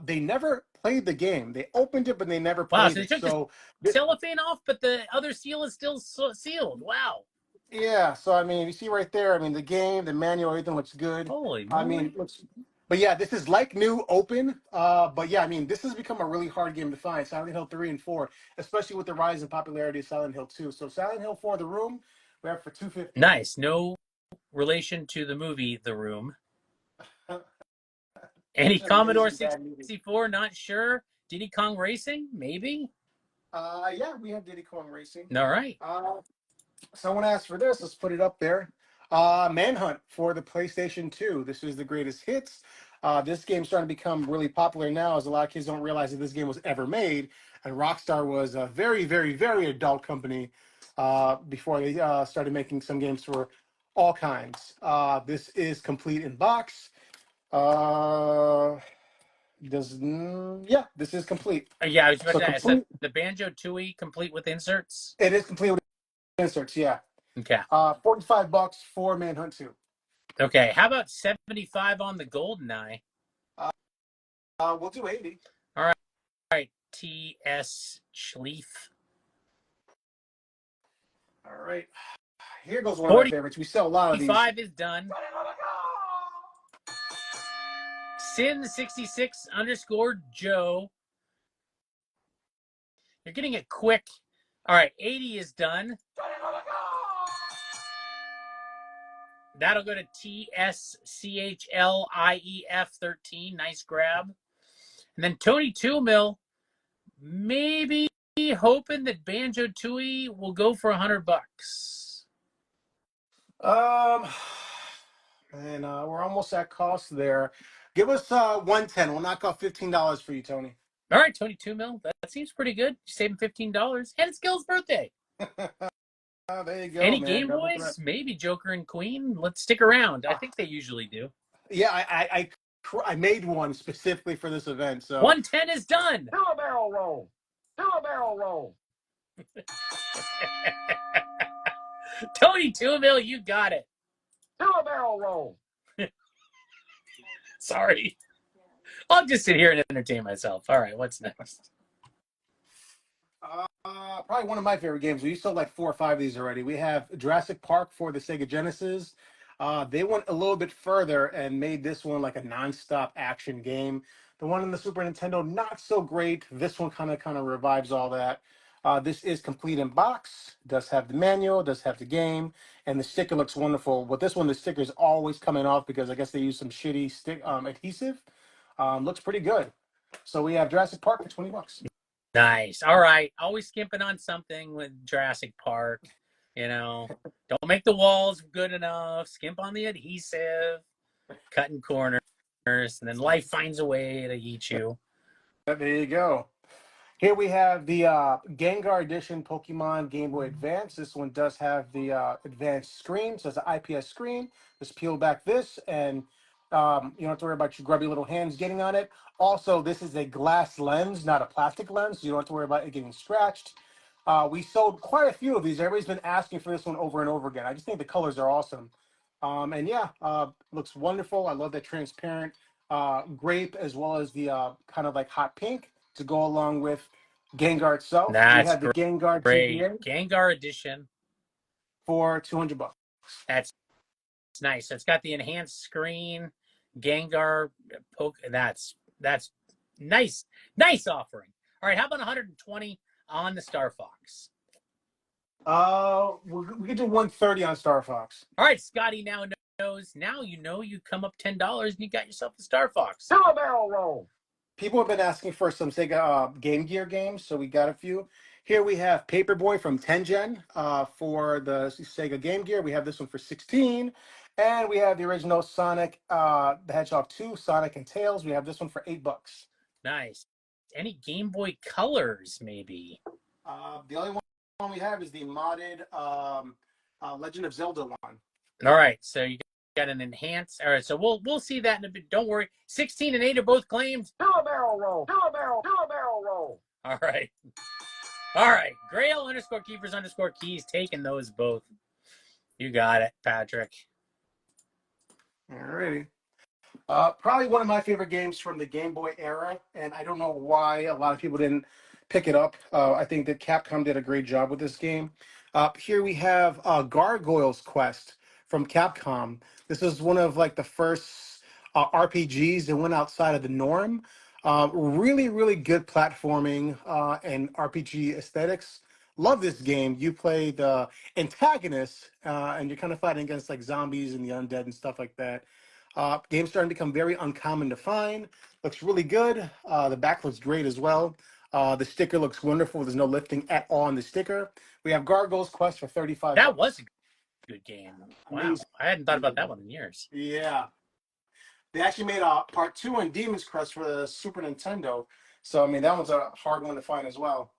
They never played the game. They opened it, but they never Wow, played so they it. took So the cellophane off, but the other seal is still sealed. Wow. yeah, so I mean, you see right there. I mean, the game, the manual, everything looks good. Holy I moly. mean, looks. But yeah, this is like new, open. But yeah, I mean, this has become a really hard game to find. Silent Hill 3 and 4, especially with the rise in popularity of Silent Hill 2. So Silent Hill 4, The Room, we have for 250. Nice. No relation to the movie The Room. Any Actually, it Commodore is a bad movie. 64? Not sure. Diddy Kong Racing? Maybe. Yeah, we have Diddy Kong Racing. All right. Someone asked for this. Let's put it up there. Manhunt for the PlayStation 2. This is the greatest hits. This game's starting to become really popular now, as a lot of kids don't realize that this game was ever made. And Rockstar was a very, very, very adult company before they started making some games for all kinds. This is complete in box. Yeah, this is complete. Yeah, I was about So to ask. So complete. the Banjo Tooie complete with inserts? It is complete with inserts. Yeah. Okay. $45 for Manhunt 2. Okay. How about 75 on the GoldenEye? We'll do 80. All right. T.S. Schleif. All right. Here goes one of my favorites. We sell a lot of these. 45 is done. Sin66_Joe. You're getting it quick. All right. 80 is done. That'll go to TSCHLIEF13. Nice grab. And then Tony 2 Mil, maybe hoping that Banjo Tooie will go for $100. And we're almost at cost there. Give us 110. We'll knock off $15 for you, Tony. All right, Tony 2 Mil. That seems pretty good. You're saving $15. And it's Gil's birthday. There you go. Any man. Game Boys? Maybe Joker and Queen. Let's stick around. I think they usually do. Yeah, I made one specifically for this event. So 110 is done. Do a barrel roll. Do a barrel roll. Tony 2 Mil, you got it. Do a barrel roll. Sorry. I'll just sit here and entertain myself. All right, what's next? Probably one of my favorite games. We sold like 4 or 5 of these already. We have Jurassic Park for the Sega Genesis. They went a little bit further and made this one like a non-stop action game. The one on the Super Nintendo, not so great. This one kind of revives all that. This is complete in box. Does have the manual, does have the game, and the sticker looks wonderful. With this one, the sticker is always coming off because I guess they use some shitty adhesive. Looks pretty good. So we have Jurassic Park for $20. Nice. All right. Always skimping on something with Jurassic Park. You know, don't make the walls good enough. Skimp on the adhesive, cutting corners, and then life finds a way to eat you. There you go. Here we have the Gengar Edition Pokemon Game Boy Advance. This one does have the advanced screen, so it's an IPS screen. Just peel back this, and you don't have to worry about your grubby little hands getting on it. Also, this is a glass lens, not a plastic lens, so you don't have to worry about it getting scratched. We sold quite a few of these. Everybody's been asking for this one over and over again. I just think the colors are awesome. And yeah, looks wonderful. I love that transparent grape as well as the kind of like hot pink to go along with Gengar itself. That's we have the Gengar great. GBA Gengar Edition for $200. That's nice. It's got the enhanced screen, Gengar poke. That's nice. Nice offering. All right, how about 120 on the Star Fox? We could do 130 on Star Fox. All right, Scotty now knows. Now you know you come up $10 and you got yourself the Star Fox. Do a barrel roll. People have been asking for some Sega Game Gear games, so we got a few. Here we have Paperboy from Tengen for the Sega Game Gear. We have this one for 16. And we have the original Sonic the Hedgehog 2, Sonic and Tails. We have this one for $8. Nice. Any Game Boy Colors, maybe? The only one we have is the modded Legend of Zelda one. All right, so you got an enhanced. All right, so we'll see that in a bit. Don't worry. 16 and 8 are both claimed. Do a barrel roll. Do a barrel roll. All right. All right. Grail_keepers_keys taking those both. You got it, Patrick. Alrighty. Probably one of my favorite games from the Game Boy era, and I don't know why a lot of people didn't pick it up. I think that Capcom did a great job with this game. Here we have Gargoyle's Quest from Capcom. This is one of like the first RPGs that went outside of the norm. Really, really good platforming and RPG aesthetics. Love this game. You play the antagonist, and you're kind of fighting against like zombies and the undead and stuff like that. Game's starting to become very uncommon to find. Looks really good. The back looks great as well. The sticker looks wonderful. There's no lifting at all on the sticker. We have Gargoyle's Quest for 35. That was a good game. Wow. Amazing. I hadn't thought about that one in years. Yeah. They actually made a part 2 on Demon's Crest for the Super Nintendo. So, I mean, that one's a hard one to find as well.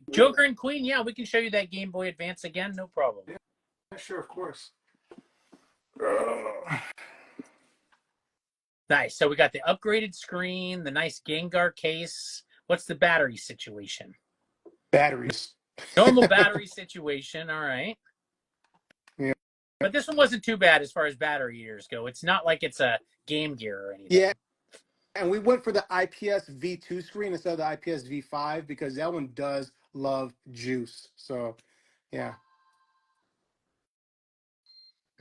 Joker and Queen, yeah, we can show you that Game Boy Advance again, no problem. Yeah, sure, of course. Nice. So we got the upgraded screen, the nice Gengar case. What's the battery situation? Batteries. Normal battery situation. All right. Yeah. But this one wasn't too bad as far as battery years go. It's not like it's a Game Gear or anything. Yeah. And we went for the IPS V2 screen instead of the IPS V5 because that one does love juice. So, yeah.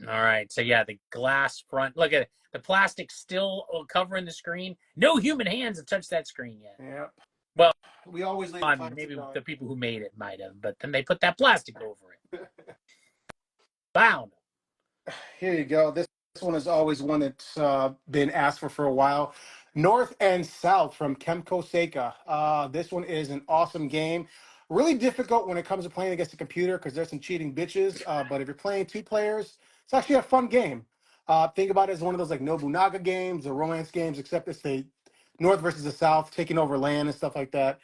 All right. So, yeah, the glass front. Look at it. The plastic still covering the screen. No human hands have touched that screen yet. Yeah. Well, we always leave maybe the people who made it might have, but then they put that plastic over it. Bound. Here you go. This one is always one that's been asked for a while. North and South from Kemco Seika. This one is an awesome game. Really difficult when it comes to playing against a computer because there's some cheating bitches. But if you're playing 2 players, it's actually a fun game. Think about it as one of those like Nobunaga games or romance games, except it's the North versus the South, taking over land and stuff like that.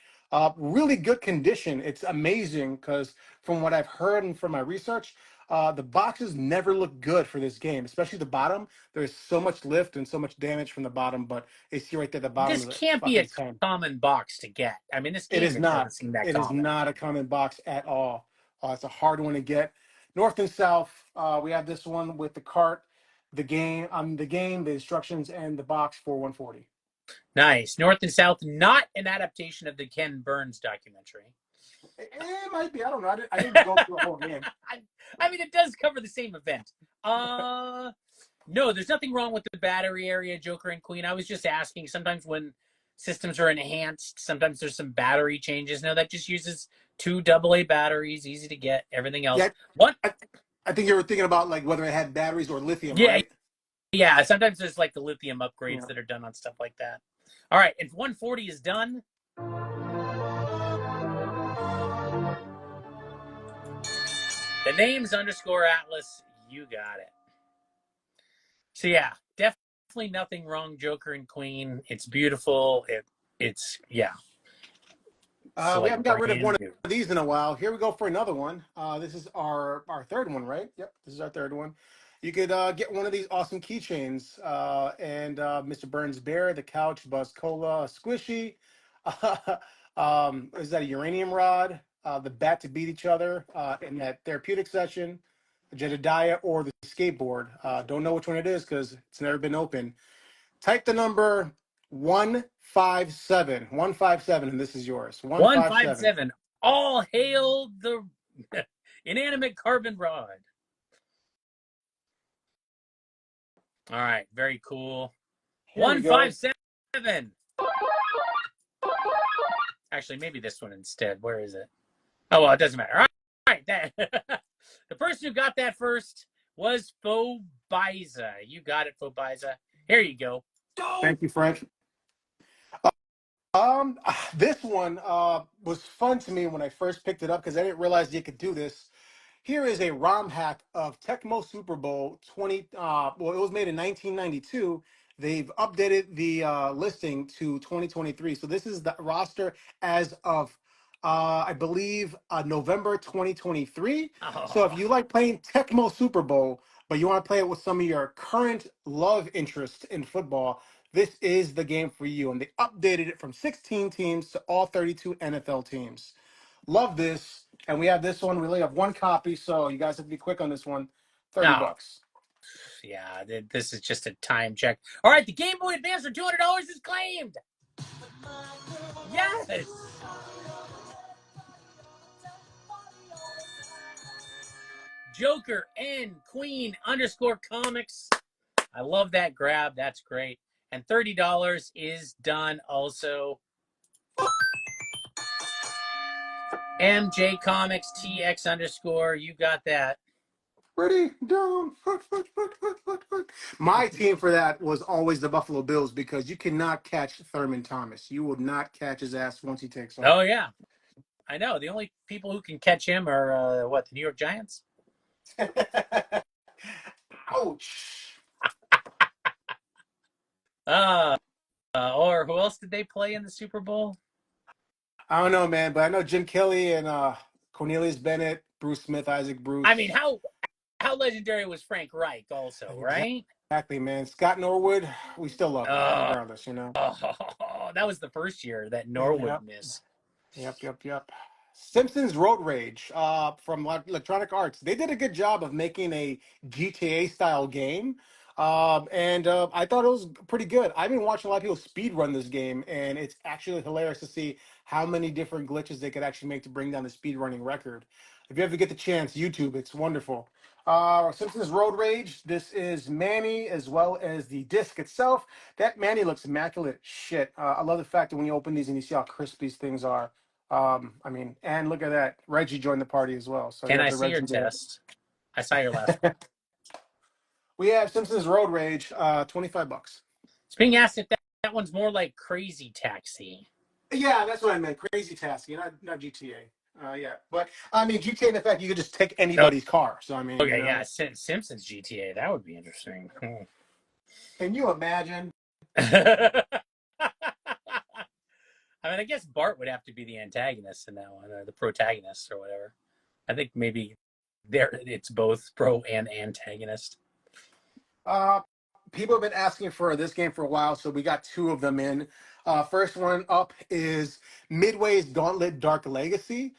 Really good condition. It's amazing because from what I've heard and from my research, the boxes never look good for this game, especially the bottom. There's so much lift and so much damage from the bottom, but you see right there the bottom. This can't be a common box to get. I mean, this game it is not. It is not a common box at all. It's a hard one to get. North and South, we have this one with the cart, the game, the instructions, and the box for 140. Nice. North and South, not an adaptation of the Ken Burns documentary. It might be. I don't know. I didn't go through the whole game. I mean, it does cover the same event. No, there's nothing wrong with the battery area, Joker and Queen. I was just asking. Sometimes when systems are enhanced, sometimes there's some battery changes. No, that just uses 2 AA batteries, easy to get. Everything else. Yeah, what? I think you were thinking about like whether it had batteries or lithium. Yeah, right? Yeah. Sometimes there's like the lithium upgrades that are done on stuff like that. All right, if 140 is done. The name's _Atlas. You got it. So yeah, definitely nothing wrong, Joker and Queen. It's beautiful. It's yeah. We haven't got rid of one of these in a while. Here we go for another one. This is our 3rd one, right? Yep, this is our 3rd one. You could get one of these awesome keychains. And Mr. Burns Bear, the couch, Buzz Cola, Squishy. Is that a uranium rod? The bat to beat each other in that therapeutic session, Jedediah, or the skateboard. Don't know which one it is because it's never been open. Type the number 157. 157, and this is yours. 157. All hail the inanimate carbon rod. All right, very cool. 157. Actually, maybe this one instead. Where is it? Oh, well, it doesn't matter. All right. The person who got that first was Fobiza. You got it, Fobiza. Here you go. Thank you, Frank. This one was fun to me when I first picked it up because I didn't realize you could do this. Here is a ROM hack of Tecmo Super Bowl 20. Well, it was made in 1992. They've updated the listing to 2023. So this is the roster as of, I believe, November 2023. Oh. So if you like playing Tecmo Super Bowl, but you want to play it with some of your current love interest in football, this is the game for you. And they updated it from 16 teams to all 32 NFL teams. Love this. And we have this one. We only have 1 copy, so you guys have to be quick on this one. $30. yeah, this is just a time check. All right, the Game Boy Advance for $200 is claimed. Yes. Joker and Queen _comics. I love that grab. That's great. And $30 is done also. MJ Comics TX _. You got that. Ready, down. My team for that was always the Buffalo Bills because you cannot catch Thurman Thomas. You will not catch his ass once he takes off. Oh, yeah. I know. The only people who can catch him are, the New York Giants? Ouch. Or who else did they play in the Super Bowl? I don't know, man, but I know Jim Kelly and Cornelius Bennett, Bruce Smith, Isaac Bruce. I mean, how legendary was Frank Reich also, right? Exactly, man. Scott Norwood, we still love him, regardless, you know. Oh, that was the first year that Norwood missed. Yep. Simpsons Road Rage from Electronic Arts. They did a good job of making a GTA style game. And I thought it was pretty good. I've been watching a lot of people speed run this game, and it's actually hilarious to see how many different glitches they could actually make to bring down the speed running record. If you ever get the chance, YouTube, it's wonderful. Simpsons Road Rage. This is Manny as well as the disc itself. That Manny looks immaculate shit. I love the fact that when you open these and you see how crisp these things are. I mean, and look at that. Reggie joined the party as well. So Can I the see your Reggie there. test? I saw your last one. We have Simpsons Road Rage, $25. It's being asked if that one's more like Crazy Taxi. Yeah, that's what I meant. Crazy Taxi, not GTA. Yeah, but I mean GTA. In the fact you could just take anybody's car. So I mean, Okay, you know. yeah, Simpsons GTA. That would be interesting. Can you imagine? I mean, I guess Bart would have to be the antagonist in that one, or the protagonist, or whatever. I think maybe it's both pro and antagonist. People have been asking for this game for a while, so we got two of them in. First one up is Midway's Gauntlet Dark Legacy.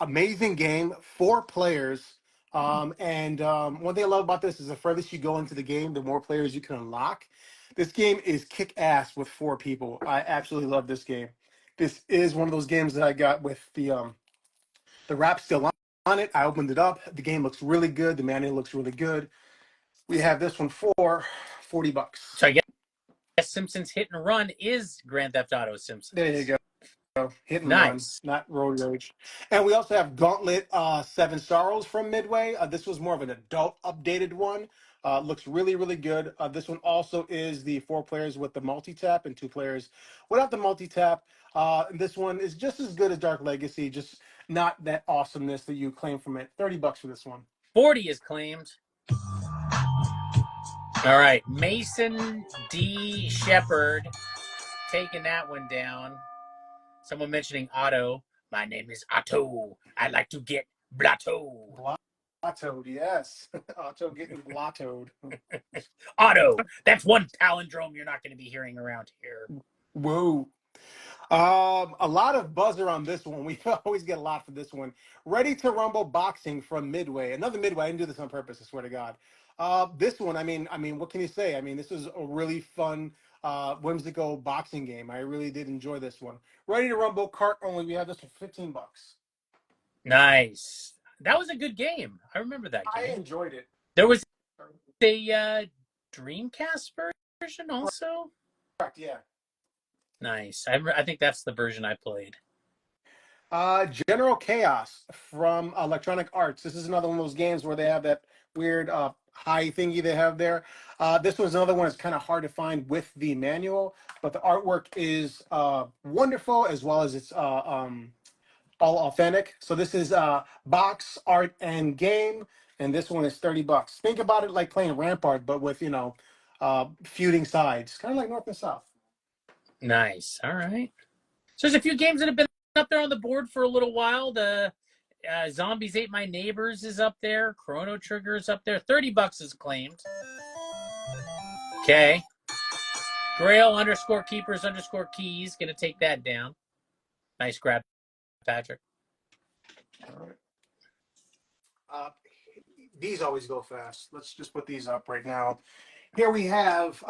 Amazing game, 4 players. One thing I love about this is the furthest you go into the game, the more players you can unlock. This game is kick ass with 4 people. I absolutely love this game. This is one of those games that I got with the wrap still on it. I opened it up. The game looks really good. The manual looks really good. We have this one for $40. So I guess Simpsons Hit and Run is Grand Theft Auto Simpsons. There you go. Hit and Nice. Run, not Road Rage. And we also have Gauntlet 7 Sorrows from Midway. This was more of an adult updated one. Looks really, really good. This one also is the 4 players with the multi-tap and 2 players without the multi-tap. This one is just as good as Dark Legacy, just not that awesomeness that you claim from it. $30 for this one. 40 is claimed. All right, Mason D. Shepard taking that one down. Someone mentioning Otto. My name is Otto. I like to get blottoed. Blottoed, yes. Otto getting blottoed. Otto. That's one palindrome you're not going to be hearing around here. Whoa. A lot of buzz around this one. We always get a lot for this one. Ready to Rumble Boxing from Midway. Another Midway. I didn't do this on purpose, I swear to God. This one, I mean, what can you say? I mean, this was a really fun, whimsical boxing game. I really did enjoy this one. Ready to Rumble Cart only. We have this for $15. Nice. That was a good game. I remember that game. I enjoyed it. There was a Dreamcast version also. Correct, yeah. Nice. I think that's the version I played. General Chaos from Electronic Arts. This is another one of those games where they have that weird high thingy they have there. This one's another one that's kind of hard to find with the manual, but the artwork is wonderful as well as it's all authentic. So this is box art and game, and this one is $30. Think about it like playing Rampart, but with feuding sides, kind of like North and South. Nice. All right. So there's a few games that have been up there on the board for a little while. The Zombies Ate My Neighbors is up there. Chrono Trigger is up there. $30 is claimed. Okay. Grail _keepers_keys. Gonna take that down. Nice grab, Patrick. All right. These always go fast. Let's just put these up right now. Here we have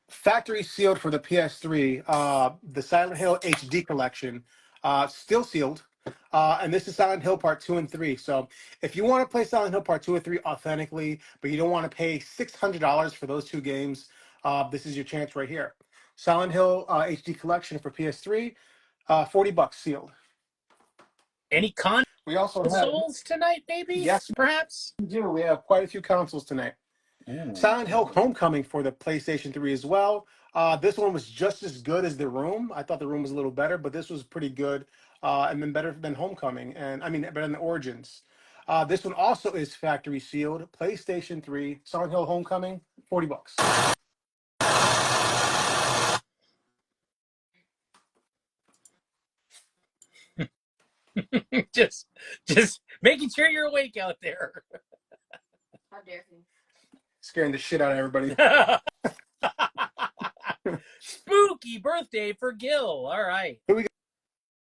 factory sealed for the PS3, the Silent Hill HD collection, still sealed. And this is Silent Hill Part 2 and 3. So if you want to play Silent Hill Part 2 or 3 authentically, but you don't want to pay $600 for those two games, this is your chance right here. Silent Hill HD collection for PS3, $40 sealed. Any We also have, consoles tonight, maybe? yes, Perhaps? we do. We have quite a few consoles tonight. Silent Hill Homecoming for the PlayStation 3 as well. This one was just as good as The Room. I thought The Room was a little better, but this was pretty good, and then better than Homecoming, and I mean better than Origins. This one also is factory sealed. PlayStation 3, Silent Hill Homecoming, $40. just making sure you're awake out there. How dare you? Scaring the shit out of everybody. Spooky birthday for Gil. All right. Here we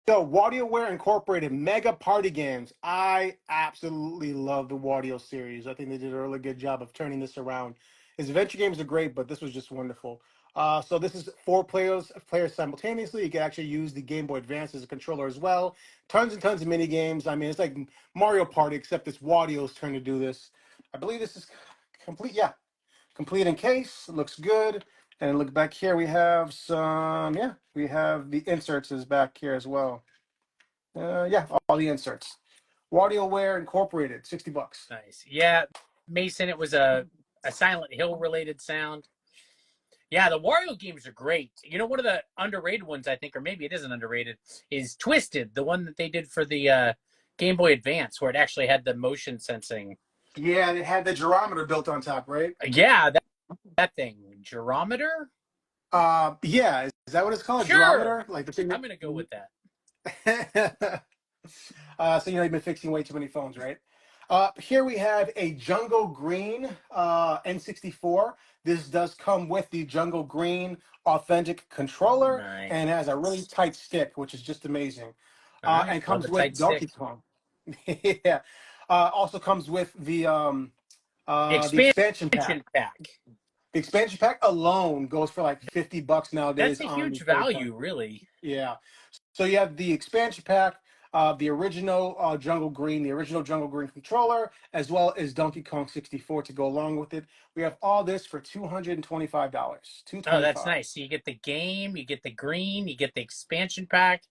go. WarioWare Incorporated Mega Party Games. I absolutely love the Wario series. I think they did a really good job of turning this around. His adventure games are great, but this was just wonderful. So this is 4 players simultaneously. You can actually use the Game Boy Advance as a controller as well. Tons and tons of mini games. I mean, it's like Mario Party, except it's Wario's turn to do this. I believe this is complete. Yeah, complete in case. Looks good. And look back here. We have some. Yeah, we have the inserts is back here as well. Yeah, all the inserts. WarioWare Incorporated, $60. Nice. Yeah, Mason, it was a Silent Hill related sound. Yeah, the Wario games are great. You know, one of the underrated ones, I think, or maybe it isn't underrated, is Twisted, the one that they did for the Game Boy Advance, where it actually had the motion sensing. Yeah, it had the gyrometer built on top, right? Yeah, that thing. Gyrometer? Yeah, is that what it's called? Sure. Gyrometer? Like the thing. I'm going to go with that. So you've been fixing way too many phones, right? Here we have a Jungle Green N64. This does come with the Jungle Green authentic controller, Nice. and has a really tight stick, which is just amazing. All right, And comes love a with tight Donkey stick. Kong. Yeah. Also comes with the expansion pack. The expansion pack alone goes for like $50 nowadays. That's a on huge the value, really. Yeah. So you have the expansion pack, the original Jungle Green, the original Jungle Green controller, as well as Donkey Kong 64 to go along with it. We have all this for $225. $225. Oh, that's nice. So you get the game, you get the green, you get the expansion pack.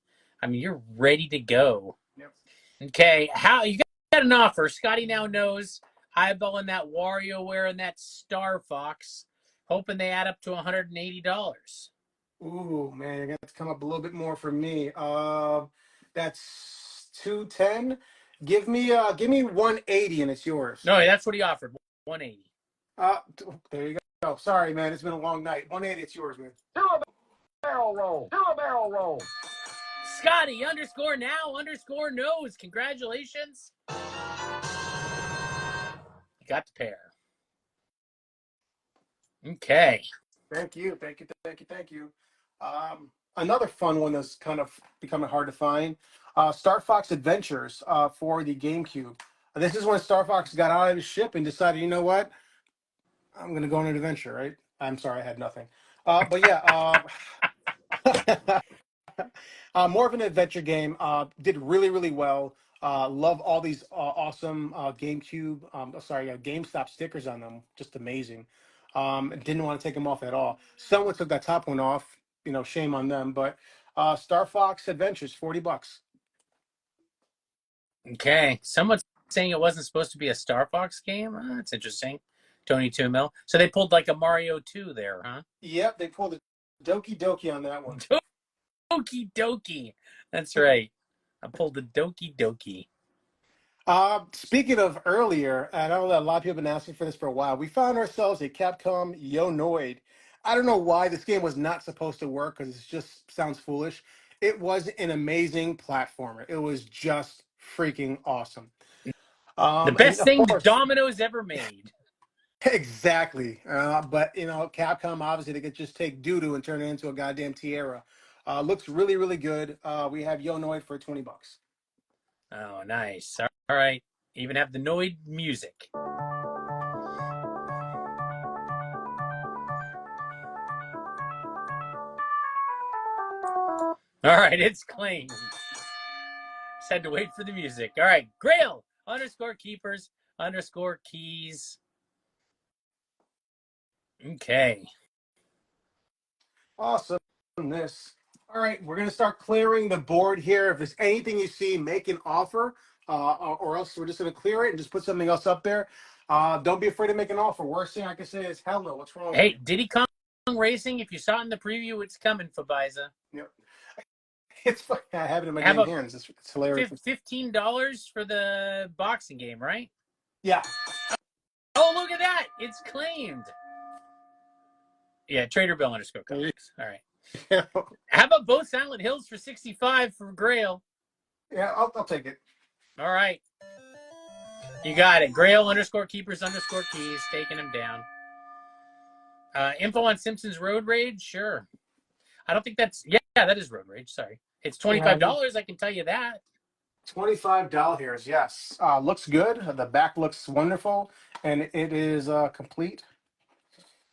I mean, you're ready to go. Yep. Okay, how you got an offer? Scotty now knows. Eyeballing that WarioWare and that Star Fox, hoping they add up to $180. Ooh, man, you're gonna have to come up a little bit more for me. That's 210. Give me 180 and it's yours. No, that's what he offered. 180. There you go. Sorry, man. It's been a long night. 180, it's yours, man. Do a barrel roll. Do a barrel roll. Scotty _now _knows. Congratulations. You got the pair. Okay. Thank you. Another fun one that's kind of becoming hard to find. Star Fox Adventures for the GameCube. This is when Star Fox got out of his ship and decided, you know what? I'm going to go on an adventure, right? I'm sorry, I had nothing. But yeah, more of an adventure game. Did really, really well. Love all these awesome GameCube, GameStop stickers on them. Just amazing. Didn't want to take them off at all. Someone took that top one off. You know, shame on them. But Star Fox Adventures, $40. Okay. Someone's saying it wasn't supposed to be a Star Fox game. That's interesting. Tony 2 mil. So they pulled like a Mario 2 there, huh? Yep, they pulled a Doki Doki on that one. Doki Doki. That's right. I pulled the Doki Doki. Speaking of earlier, I know that a lot of people have been asking for this for a while. We found ourselves a Capcom Yonoid. I don't know why this game was not supposed to work because it just sounds foolish. It was an amazing platformer. It was just freaking awesome. The best thing course, Domino's ever made. Exactly. But, you know, Capcom, obviously, they could just take doo-doo and turn it into a goddamn Tierra. Looks really, really good. We have Yonoid for $20. Oh, nice. All right. Even have the Noid music. All right, it's claimed. Just had to wait for the music. All right, Grail _ keepers _ keys. Okay. Awesomeness. All right, we're going to start clearing the board here. If there's anything you see, make an offer, or else we're just going to clear it and just put something else up there. Don't be afraid to make an offer. Worst thing I can say is, hello, what's wrong Hey, with you? Diddy Kong Racing, if you saw it in the preview, it's coming, Fabiza. Yep. It's fine. I have it in my How game about hands. It's hilarious. $15 for the boxing game, right? Yeah. Oh, look at that. It's claimed. Yeah, Trader Bill _ comics. All right. How about both Silent Hills for 65 for Grail? Yeah, I'll take it. All right. You got it. Grail _ keepers _ keys. Taking them down. Info on Simpsons Road Rage? Sure. I don't think that's... Yeah, that is Road Rage. Sorry. It's $25. I can tell you that. $25, yes. Looks good. The back looks wonderful. And it is complete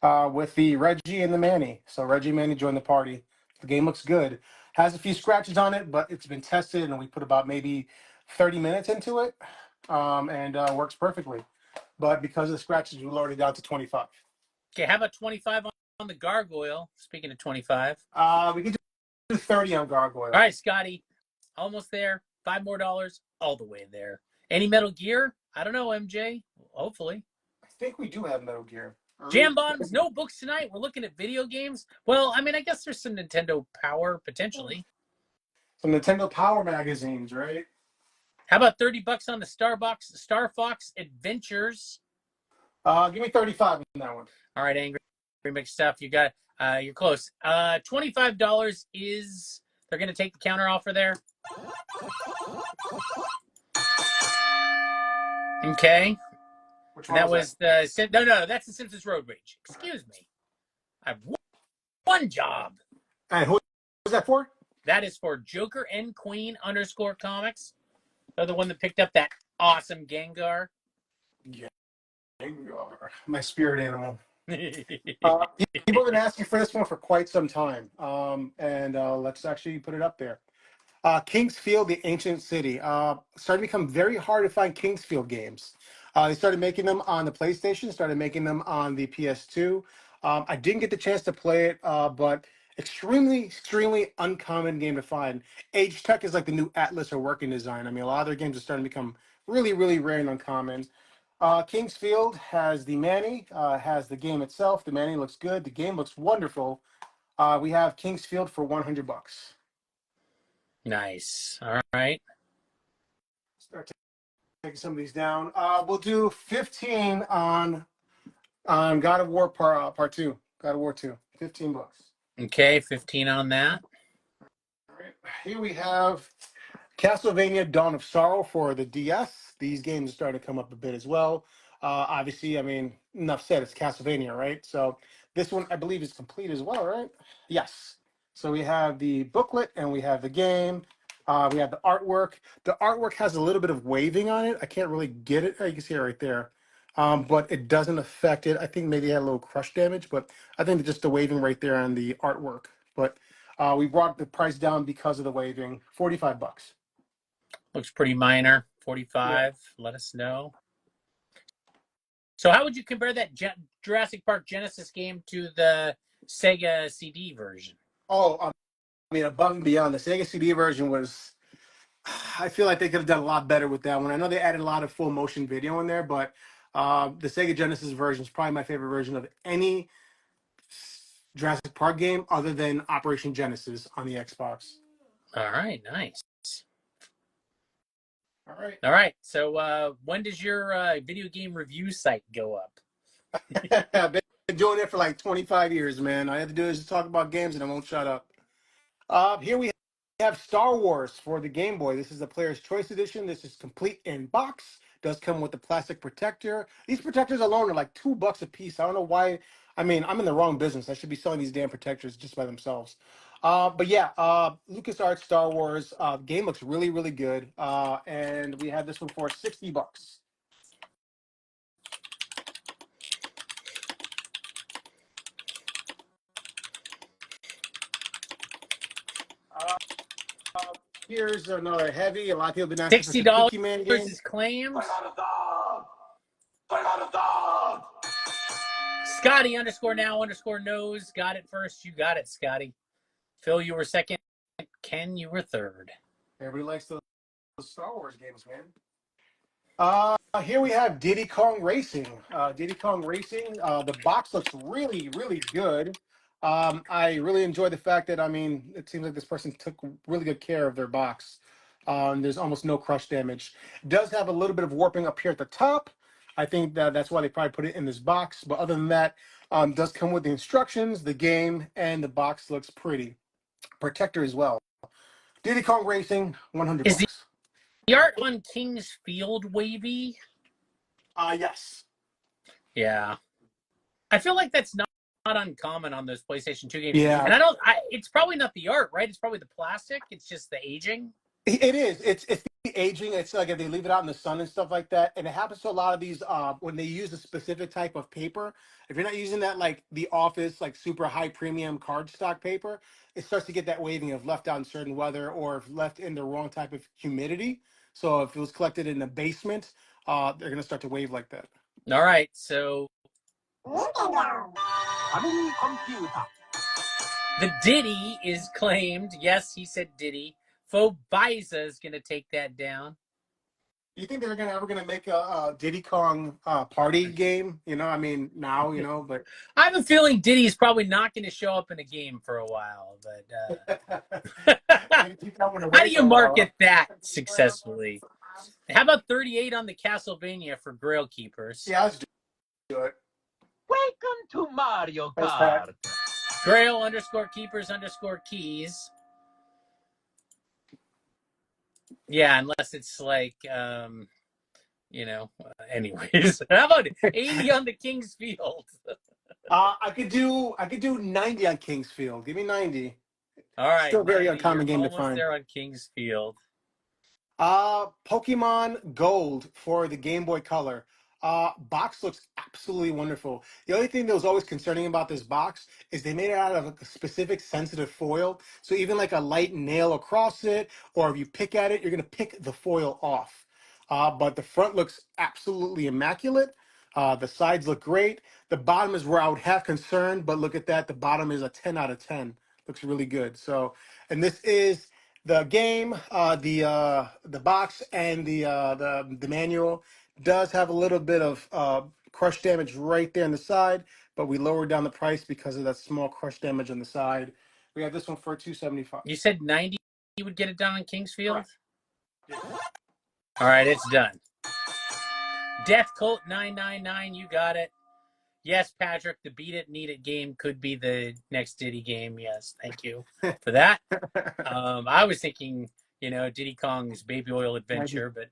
with the Reggie and the Manny. So Reggie and Manny joined the party. The game looks good. Has a few scratches on it, but it's been tested, and we put about maybe 30 minutes into it, and works perfectly. But because of the scratches, we lowered it down to 25. Okay, how about 25 on the Gargoyle? Speaking of 25. We can do 30 on Gargoyle. All right, Scotty. Almost there. $5 more. All the way there. Any Metal Gear? I don't know, MJ. Hopefully. I think we do have Metal Gear. Jam Bottoms, no books tonight. We're looking at video games. Well, I mean, I guess there's some Nintendo Power, potentially. Some Nintendo Power magazines, right? How about $30 on the Star Fox Adventures? Give me 35 on that one. All right, Angry Mix Stuff. You got you're close. $25 is they're gonna take the counter offer there. Okay. Which And one that was the no, that's the Simpsons Road Rage. Excuse me. I have one job. And who was that for? That is for Joker and Queen _ comics. They're the one that picked up that awesome Gengar. Yeah, Gengar, my spirit animal. People have been asking for this one for quite some time, and let's actually put it up there. Kingsfield, the Ancient City. Started to become very hard to find Kingsfield games. They started making them on the PlayStation, started making them on the PS2. I didn't get the chance to play it, but extremely uncommon game to find. Age Tech is like the new Atlas or Working Design. I mean, a lot of their games are starting to become really rare and uncommon. Kingsfield has the Manny, has the game itself. The Manny looks good. The game looks wonderful. We have Kingsfield for $100. Nice. All right. Start taking some of these down. We'll do 15 on God of War Part 2. God of War 2. $15. Okay, 15 on that. All right. Here we have Castlevania Dawn of Sorrow for the DS. These games are starting to come up a bit as well. Obviously, I mean, enough said, it's Castlevania, right? So this one, I believe, is complete as well, right? Yes. So we have the booklet and we have the game. We have the artwork. The artwork has a little bit of waving on it. I can't really get it. Oh, you can see it right there. But it doesn't affect it. I think maybe it had a little crush damage, but I think it's just the waving right there on the artwork. But we brought the price down because of the waving. $45. Looks pretty minor. 45. Yeah. Let us know. So how would you compare that Jurassic Park Genesis game to the Sega CD version? Oh, I mean, above and beyond. The Sega CD version was, I feel like they could have done a lot better with that one. I know they added a lot of full motion video in there, but the Sega Genesis version is probably my favorite version of any Jurassic Park game other than Operation Genesis on the Xbox. All right, nice. All right. So when does your video game review site go up? I've been doing it for like 25 years, man. All I have to do is just talk about games and I won't shut up. Here we have Star Wars for the Game Boy. This is the Player's Choice Edition. This is complete in box. Does come with the plastic protector. These protectors alone are like $2 a piece. I don't know why. I mean, I'm in the wrong business. I should be selling these damn protectors just by themselves. But yeah, LucasArts Star Wars game looks really, really good. And we had this one for $60. Uh, Here's another heavy. A lot of people have been asking for some $60 Pokemon game. is claimed. I got a dog. I got a dog. Scotty _now_knows got it first. You got it, Scotty. Phil, you were second. Ken, you were third. Everybody likes those Star Wars games, man. Here we have Diddy Kong Racing. Diddy Kong Racing. The box looks really, really good. I really enjoy the fact that, I mean, it seems like this person took really good care of their box. There's almost no crush damage. It does have a little bit of warping up here at the top. I think that's why they probably put it in this box. But other than that, does come with the instructions, the game, and the box looks pretty. Protector as well. Diddy Kong Racing, $100. Is the art on King's Field wavy? Yes. Yeah. I feel like that's not uncommon on those PlayStation 2 games. Yeah. And it's probably not the art, right? It's probably the plastic. It's just the aging. It is. It's the aging. It's like if they leave it out in the sun and stuff like that. And it happens to a lot of these when they use a specific type of paper. If you're not using that like the office, like super high premium cardstock paper, it starts to get that waving if left out in certain weather or if left in the wrong type of humidity. So if it was collected in the basement, they're gonna start to wave like that. All right, so the Diddy is claimed. Yes, he said Diddy. Fobiza is going to take that down. You think they're ever gonna make a Diddy Kong party game? You know, I mean, now, you know, but I have a feeling Diddy's probably not going to show up in a game for a while. But how do you market that successfully? How about 38 on the Castlevania for Grail Keepers? Yeah, let's do it. Welcome to Mario Kart. Grail _keepers_keys. Yeah, unless it's like, anyways. How about 80 on the King's Field? I could do 90 on King's Field. Give me 90. All right. Still very uncommon game to almost find. there on King's Field. Pokemon Gold for the Game Boy Color. Box looks absolutely wonderful. The only thing that was always concerning about this box is they made it out of a specific sensitive foil. So even like a light nail across it, or if you pick at it, you're going to pick the foil off. But the front looks absolutely immaculate. The sides look great. The bottom is where I would have concern, but look at that. The bottom is a 10 out of 10. Looks really good. So, and this is the game, the box, and the manual. Does have a little bit of crush damage right there on the side, but we lowered down the price because of that small crush damage on the side. We have this one for $275. You said 90 you would get it done on King's Field? Yeah. All right, it's done. Death Cult 999, you got it. Yes, Patrick, the Beat It, Need It game could be the next Diddy game. Yes, thank you for that. I was thinking, Diddy Kong's Baby Oil Adventure, but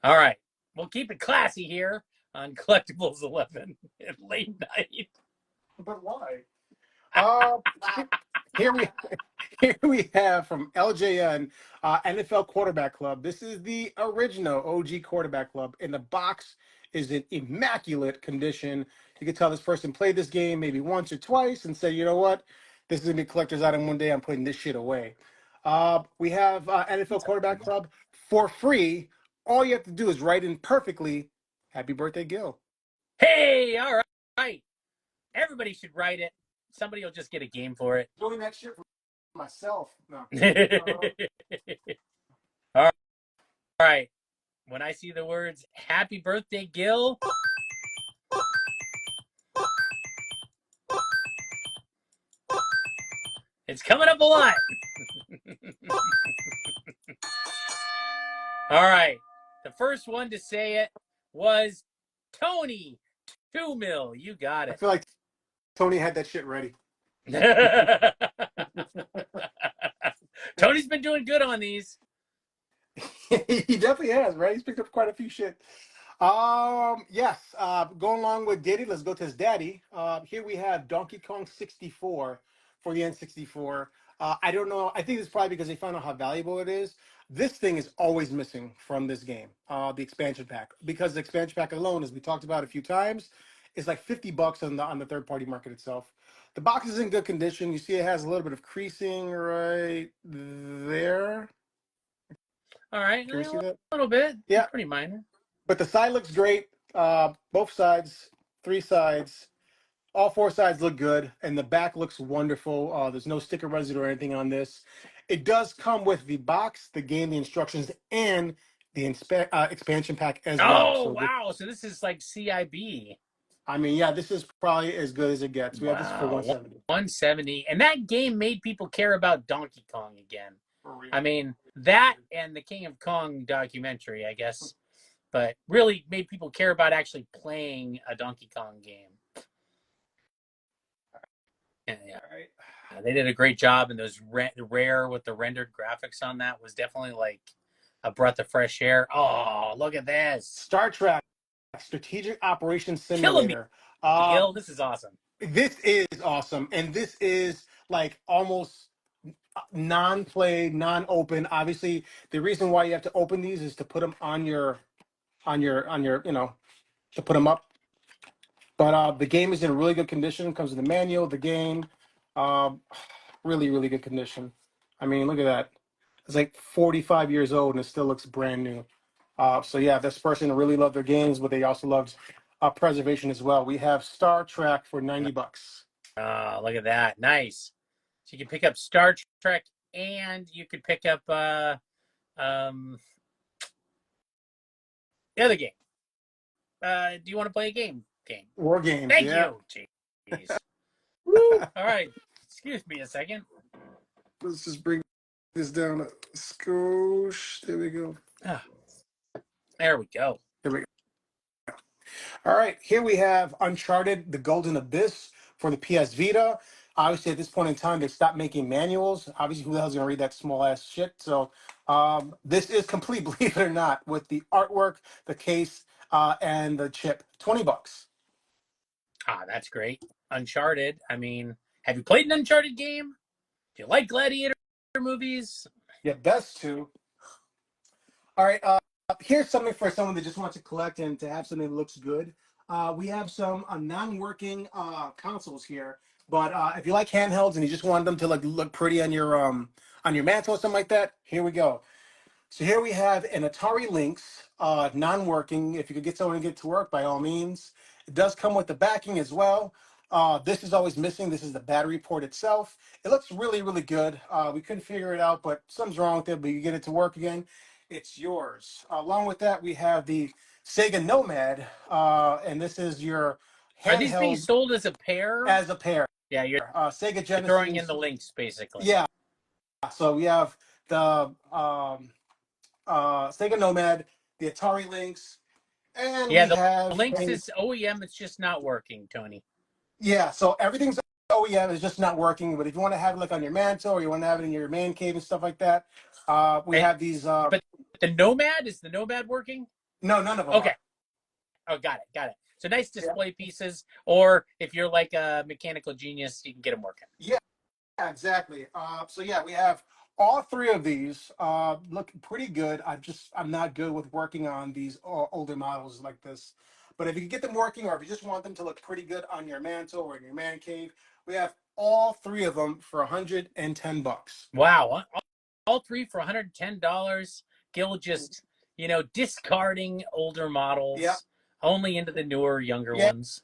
all right. We'll keep it classy here on Collectibles 11 at late night. But why? Here we have from LJN, NFL Quarterback Club. This is the original OG Quarterback Club, and the box is in immaculate condition. You can tell this person played this game maybe once or twice and said, you know what, this is gonna be a collector's item one day. I'm putting this shit away. We have NFL Quarterback Club for free. All you have to do is write in perfectly, "Happy birthday, Gil." Hey, all right. Everybody should write it. Somebody will just get a game for it. Doing that shit for myself. No. All right. When I see the words "Happy birthday, Gil," it's coming up a lot. All right. The first one to say it was Tony 2 mil. You got I it. feel like Tony had that shit ready. Tony's been doing good on these. He definitely has, right? He's picked up quite a few shit. Yes. Going along with Diddy, let's go to his daddy. Here we have Donkey Kong 64 for the N64. I don't know. I think it's probably because they found out how valuable it is. This thing is always missing from this game, the expansion pack, because the expansion pack alone, as we talked about a few times, is like $50 on the third party market itself. The box is in good condition. You see, it has a little bit of creasing right there. All right, Can we see that? a little bit. Yeah, Pretty minor. but the side looks great. Both sides, three sides. All four sides look good, and the back looks wonderful. There's no sticker residue or anything on this. It does come with the box, the game, the instructions, and the expansion pack as well. Oh, So, wow. So this is like CIB. I mean, yeah, this is probably as good as it gets. We have this for Wow. 170. 170. And that game made people care about Donkey Kong again. I mean, that and the King of Kong documentary, I guess, but really made people care about actually playing a Donkey Kong game. Yeah. All right. They did a great job, and those rare with the rendered graphics on that was definitely like a breath of fresh air. Oh, look at this. Star Trek Strategic Operations Killing me, Simulator. Gil. This is awesome. This is awesome, and this is like almost non-play, non-open. Obviously, the reason why you have to open these is to put them on your, to put them up. But the game is in really good condition. Comes with the manual, the game, really, really good condition. I mean, look at that. It's like 45 years old and it still looks brand new. So yeah, this person really loved their games, but they also loved preservation as well. We have Star Trek for $90. Oh, look at that. Nice. So you can pick up Star Trek and you could pick up the other game. Do you want to play a game? War games. Thank yeah. you. Jeez. Woo. All right. Excuse me a second. Let's just bring this down a skosh. There we go. There we go. There we go. All right, here we have Uncharted: The Golden Abyss for the PS Vita. Obviously, at this point in time, they stopped making manuals. Obviously, who the hell's gonna read that small ass shit? So, this is complete, believe it or not, with the artwork, the case, and the chip. $20. Ah, that's great. Uncharted. I mean, have you played an Uncharted game? Do you like Gladiator movies? Yeah, best to. All right, here's something for someone that just wants to collect and to have something that looks good. We have some non-working consoles here, but if you like handhelds and you just want them to look pretty on your mantle or something like that, here we go. So here we have an Atari Lynx, non-working. If you could get someone to get to work, by all means. It does come with the backing as well. This is always missing. This is the battery port itself. It looks really, really good. We couldn't figure it out, but something's wrong with it, but you get it to work again, it's yours. Along with that, we have the Sega Nomad, and this is your handheld. Are these being sold as a pair? As a pair. Yeah, you're Sega Genesis. throwing in the links, basically. Yeah. So we have the Sega Nomad, the Atari Lynx, and yeah, we have the Lynx is OEM. It's just not working, Tony. Yeah, so everything's OEM, it's just not working. But if you want to have it like on your mantle or you want to have it in your man cave and stuff like that, we have these. But the Nomad, is the Nomad working? No, none of them. Okay. Oh, got it. So nice display pieces, or if you're like a mechanical genius, you can get them working. Yeah, exactly. So yeah, we have all three of these. Look pretty good. I'm not good with working on these older models like this. But if you can get them working, or if you just want them to look pretty good on your mantle or in your man cave, we have all three of them for $110. Wow, all three for $110. Gil just, discarding older models. Yeah. Only into the newer, younger ones.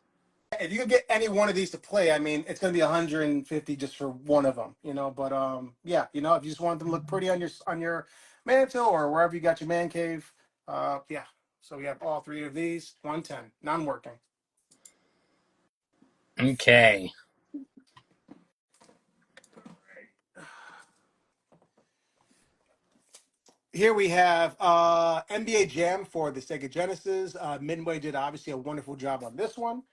If you could get any one of these to play, I mean, it's going to be $150 just for one of them, But yeah, if you just want them to look pretty on your mantle or wherever you got your man cave, yeah. So we have all three of these, 110, non-working. Okay. Here we have NBA Jam for the Sega Genesis. Midway did obviously a wonderful job on this one.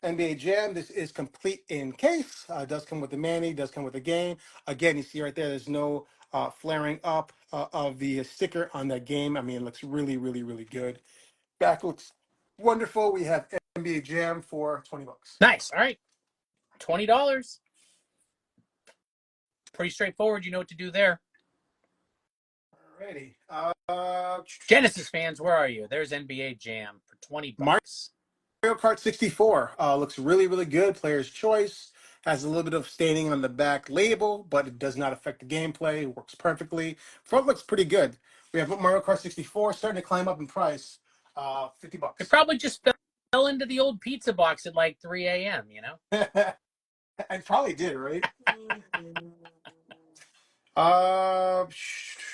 NBA Jam, this is complete in case. Does come with the Manny, does come with the game. Again, you see right there, there's no flaring up of the sticker on that game. I mean, it looks really, really, really good. Back looks wonderful. We have NBA Jam for $20. Nice. All right. $20. pretty straightforward. You know what to do there. Alrighty. Genesis fans, where are you? There's NBA Jam for $20. Mario Kart 64 looks really, really good. Player's choice. Has a little bit of staining on the back label, but it does not affect the gameplay. It works perfectly. Front looks pretty good. We have Mario Kart 64 starting to climb up in price. $50. It probably just fell into the old pizza box at like 3 a.m., you know? I probably did, right?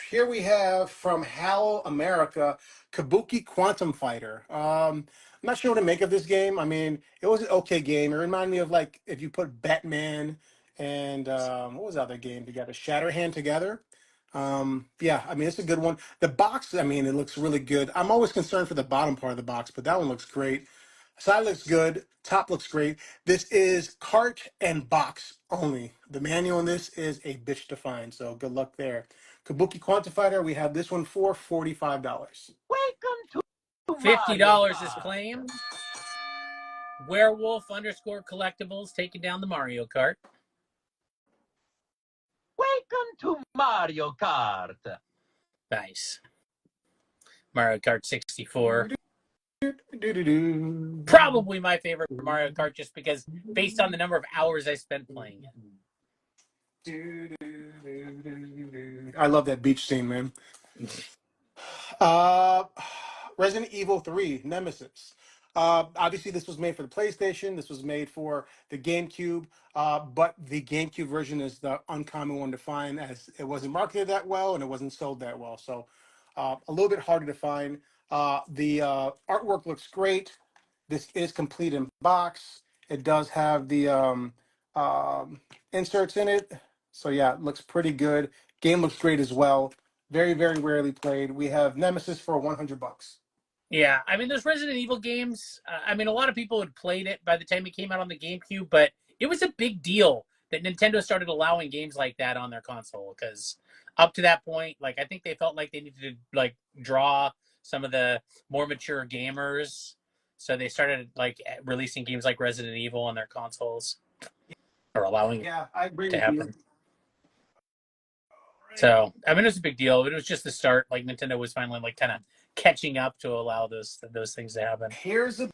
Here we have from HAL America, Kabuki Quantum Fighter. I'm not sure what to make of this game. I mean, it was an okay game. It reminded me of like if you put Batman and what was the other game together? Shatterhand together. Yeah, I mean, it's a good one. The box, I mean, it looks really good. I'm always concerned for the bottom part of the box, but that one looks great. Side looks good. Top looks great. This is cart and box only. The manual on this is a bitch to find, so good luck there. Kabuki Quantifier, we have this one for $45. Welcome to $50 is claimed. Werewolf _ collectibles taking down the Mario Kart. Welcome to Mario Kart. Nice. Mario Kart 64. Do-do-do. Probably my favorite Mario Kart just because based on the number of hours I spent playing it. I love that beach scene, man. Resident Evil 3 Nemesis. Obviously, this was made for the PlayStation. This was made for the GameCube. But the GameCube version is the uncommon one to find, as it wasn't marketed that well and it wasn't sold that well. So a little bit harder to find. The artwork looks great. This is complete in box. It does have the inserts in it. So yeah, it looks pretty good. Game looks great as well. Very, very rarely played. We have Nemesis for $100. Yeah, I mean, those Resident Evil games, I mean, a lot of people had played it by the time it came out on the GameCube, but it was a big deal that Nintendo started allowing games like that on their console, because up to that point, like, I think they felt like they needed to, like, draw some of the more mature gamers, so they started, like, releasing games like Resident Evil on their consoles, or allowing I agree to with happen. you. So, I mean, it was a big deal. It was just the start. Like, Nintendo was finally, like, kind of catching up to allow those things to happen. Here's a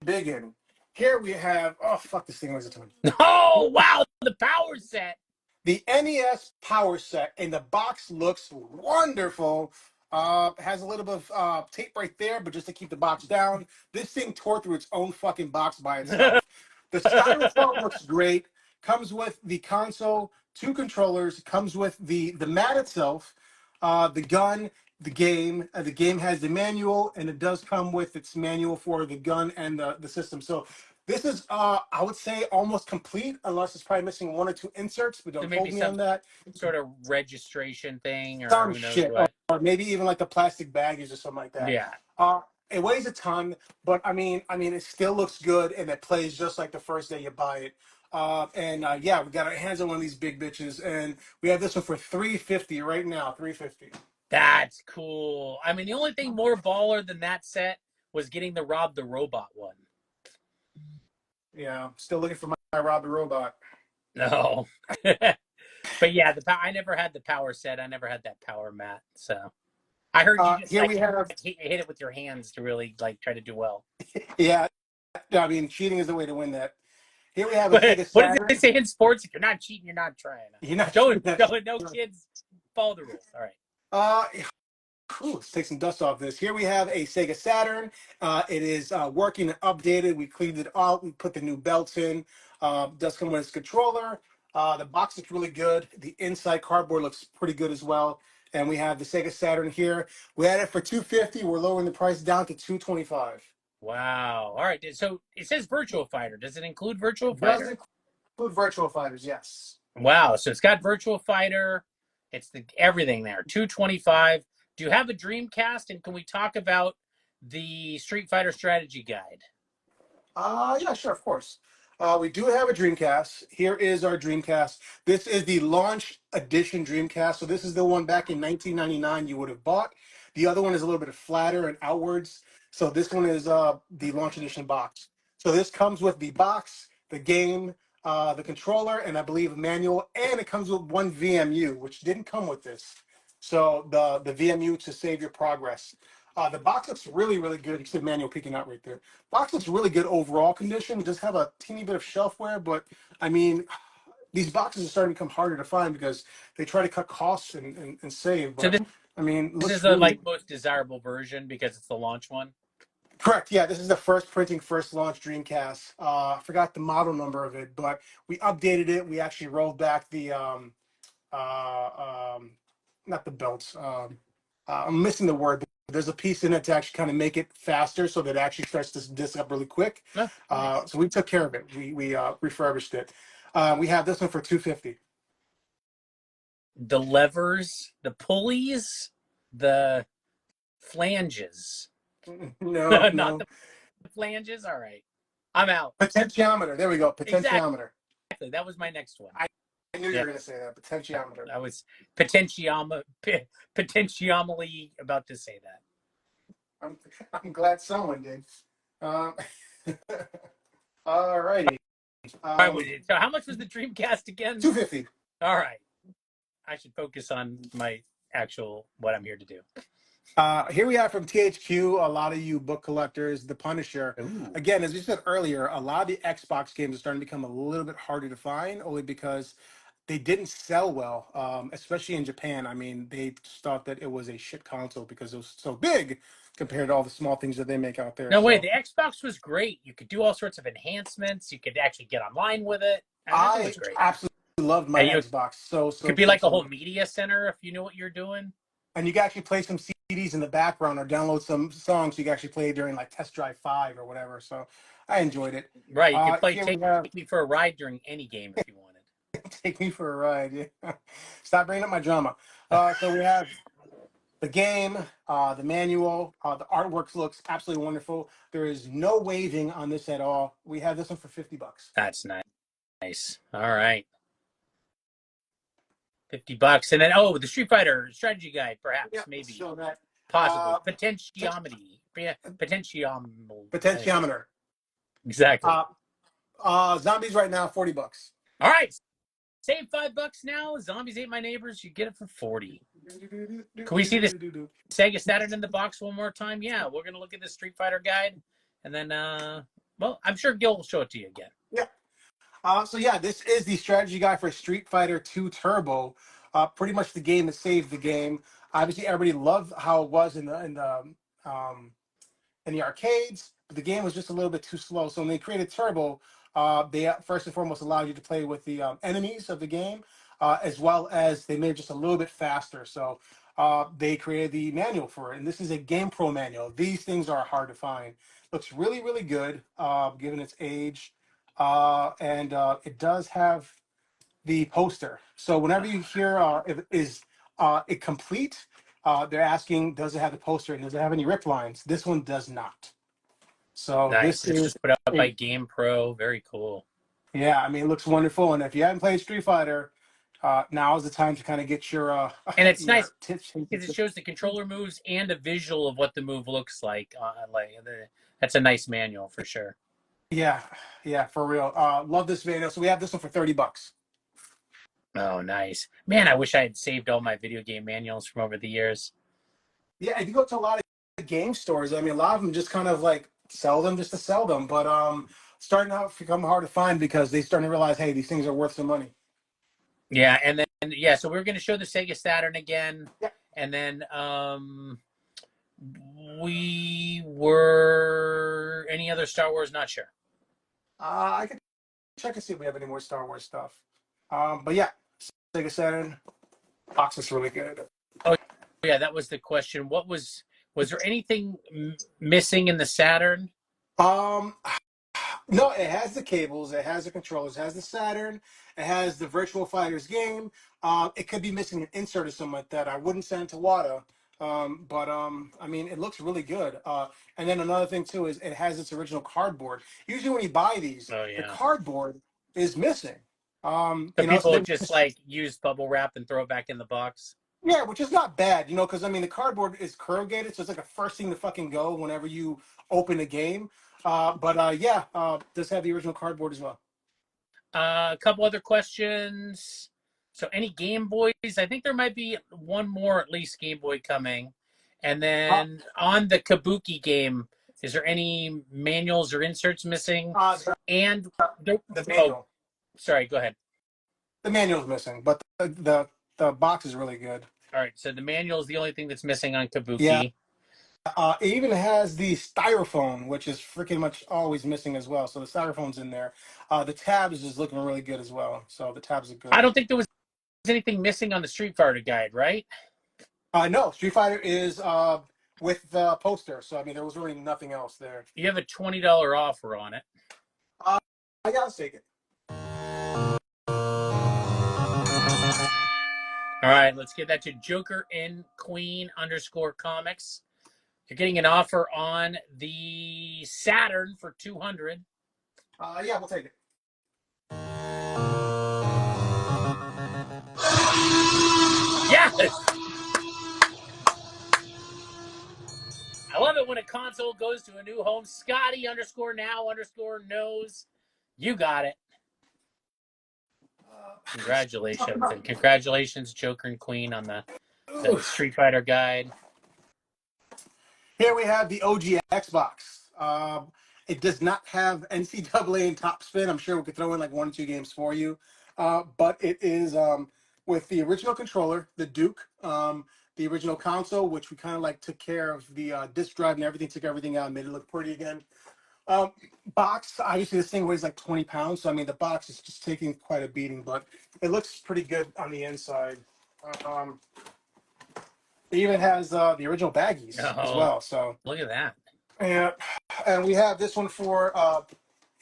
big one. Here we have, oh, fuck, this thing weighs a ton. Oh, wow, the power set. The NES Power Set, and the box looks wonderful. Has a little bit of tape right there, but just to keep the box down. This thing tore through its own fucking box by itself. The styrofoam looks great. Comes with the console, 2 controllers. Comes with the mat itself, the gun, the game. The game has the manual, and it does come with its manual for the gun and the system. So this is, I would say, almost complete, unless it's probably missing 1 or 2 inserts, but don't hold me on that. Sort of registration thing, or Some who knows shit, what. or maybe even like the plastic baggies or something like that. Yeah. It weighs a ton, but I mean, it still looks good, and it plays just like the first day you buy it. Yeah, we got our hands on one of these big bitches, and we have this one for $350 right now. $350. That's cool. I mean, the only thing more baller than that set was getting the Rob the Robot one. Yeah, still looking for my Rob the Robot. No. But yeah, I never had the power set. I never had that power mat. So I heard you just here we have hit it with your hands to really like try to do well. Yeah, I mean, cheating is the way to win that. Here we have a What does they say in sports? If you're not cheating, you're not trying. You're not no kids follow the rules. All right. Let's take some dust off this. Here we have a Sega Saturn. It is working and updated. We cleaned it out. We put the new belts in. Does come with its controller. The box looks really good. The inside cardboard looks pretty good as well. And we have the Sega Saturn here. We had it for $250. We're lowering the price down to $225. Wow. All right. So it says Virtual Fighter. Does it include Virtual Fighter? Does include Virtual Fighters, yes. Wow. So it's got Virtual Fighter. It's everything there. $225. Do you have a Dreamcast? And can we talk about the Street Fighter strategy guide? Yeah, sure, of course. We do have a Dreamcast. Here is our Dreamcast. This is the launch edition Dreamcast. So this is the one back in 1999 you would have bought. The other one is a little bit flatter and outwards. So this one is the launch edition box. So this comes with the box, the game, the controller, and I believe a manual, and it comes with one VMU, which didn't come with this. So the VMU to save your progress. The box looks really, really good. You see the manual peeking out right there. Box looks really good overall condition. Just have a teeny bit of shelfware, but I mean, these boxes are starting to become harder to find because they try to cut costs and save. So But I mean, this looks is the really most desirable version because it's the launch one. correct. Yeah, this is the first printing, first launch Dreamcast. I forgot the model number of it, but we updated it. We actually rolled back the not the belts. I'm missing the word. But there's a piece in it to actually kind of make it faster, so that it actually starts this disc up really quick. Oh, nice. So we took care of it. We refurbished it. We have this one for $250. The levers, the pulleys, the flanges. No, Not no. the flanges. All right, I'm out. Potentiometer. There we go. Potentiometer. Exactly. That was my next one. I knew you were going to say that. Potentiometer. I was potentially about to say that. I'm glad someone did. All righty. All right, so how much was the Dreamcast again? $250. All right. I should focus on my actual what I'm here to do. Here we have from THQ, a lot of you book collectors, The Punisher. Ooh. Again, as we said earlier, a lot of the Xbox games are starting to become a little bit harder to find, only because they didn't sell well, especially in Japan. I mean, they just thought that it was a shit console because it was so big compared to all the small things that they make out there. No way, the Xbox was great. You could do all sorts of enhancements. You could actually get online with it. I was great. absolutely loved my Xbox. So could be like a whole media center if you know what you're doing. And you can actually play some CDs in the background or download some songs you can actually play during like Test Drive 5 or whatever. So I enjoyed it. Right, you can play Take Me for a Ride during any game if you wanted. Take Me for a Ride, yeah. Stop bringing up my drama. So we have the game, the manual, the artwork looks absolutely wonderful. There is no waving on this at all. We have this one for $50. That's nice. All right. $50, and then the Street Fighter strategy guide, perhaps, maybe, so that, possibly, potentiometer. Exactly. Zombies right now, $40. All right, save $5 now. Zombies Ate My Neighbors. You get it for $40. Can we see this Sega Saturn in the box one more time? Yeah, we're gonna look at the Street Fighter guide, and then, well, I'm sure Gil will show it to you again. Yeah. So yeah, this is the strategy guide for Street Fighter 2 Turbo. Pretty much the game that saved the game. Obviously, everybody loved how it was in the arcades, but the game was just a little bit too slow. So when they created Turbo, they first and foremost allowed you to play with the enemies of the game, as well as they made it just a little bit faster. So they created the manual for it, and this is a GamePro manual. These things are hard to find. Looks really, really good, given its age. And it does have the poster. So whenever you hear is it complete, they're asking, does it have the poster and does it have any rip lines? This one does not. So nice. This is just put up by GamePro. Very cool. Yeah, I mean, it looks wonderful. And if you haven't played Street Fighter, now is the time to kind of get your and it's your nice tips. because it shows the controller moves and a visual of what the move looks like. That's a nice manual for sure. Yeah, for real. Love this video. So we have this one for $30. Oh, nice. Man, I wish I had saved all my video game manuals from over the years. Yeah, if you go to a lot of game stores, I mean, a lot of them just kind of like sell them just to sell them. But starting out to become hard to find because they starting to realize, hey, these things are worth some money. Yeah, and then so we're going to show the Sega Saturn again. Yeah. And then we were any other Star Wars? Not sure. I can check and see if we have any more Star Wars stuff. But yeah, Sega Saturn box is really good. Oh yeah, that was the question. What was there anything missing in the Saturn? No, it has the cables, it has the controllers, it has the Saturn, it has the Virtual Fighters game. It could be missing an insert or something like that. I wouldn't send it to WATA. But I mean, it looks really good. And then another thing too is it has its original cardboard. Usually when you buy these, the cardboard is missing. So people just like use bubble wrap and throw it back in the box. Yeah, which is not bad, because I mean the cardboard is corrugated, so it's like a first thing to fucking go whenever you open a game. But yeah, does have the original cardboard as well. A couple other questions. So, any Game Boys? I think there might be one more, at least, Game Boy coming. And then on the Kabuki game, is there any manuals or inserts missing? And the manual. Sorry, go ahead. The manual's missing, but the box is really good. All right, so the manual is the only thing that's missing on Kabuki. Yeah. It even has the styrofoam, which is freaking much always missing as well. So the styrofoam's in there. The tabs is looking really good as well. So the tabs are good. I don't think there was anything missing on the Street Fighter guide, right? No, Street Fighter is with the poster. So I mean, there was really nothing else there. You have a $20 offer on it. I gotta take it. All right, let's get that to Joker and Queen _comics. You're getting an offer on the Saturn for $200. Yeah, we'll take it. Yes! I love it when a console goes to a new home. Scotty _now_knows. You got it. Congratulations. And congratulations, Joker and Queen, on the Street Fighter guide. Here we have the OG Xbox. It does not have NCAA and Top Spin. I'm sure we could throw in like 1 or 2 games for you. But it is with the original controller, the Duke, the original console, which we kind of like took care of the disk drive and everything, took everything out and made it look pretty again. Box, obviously this thing weighs like 20 pounds. So, I mean, the box is just taking quite a beating, but it looks pretty good on the inside. It even has the original baggies as well. So look at that. And we have this one for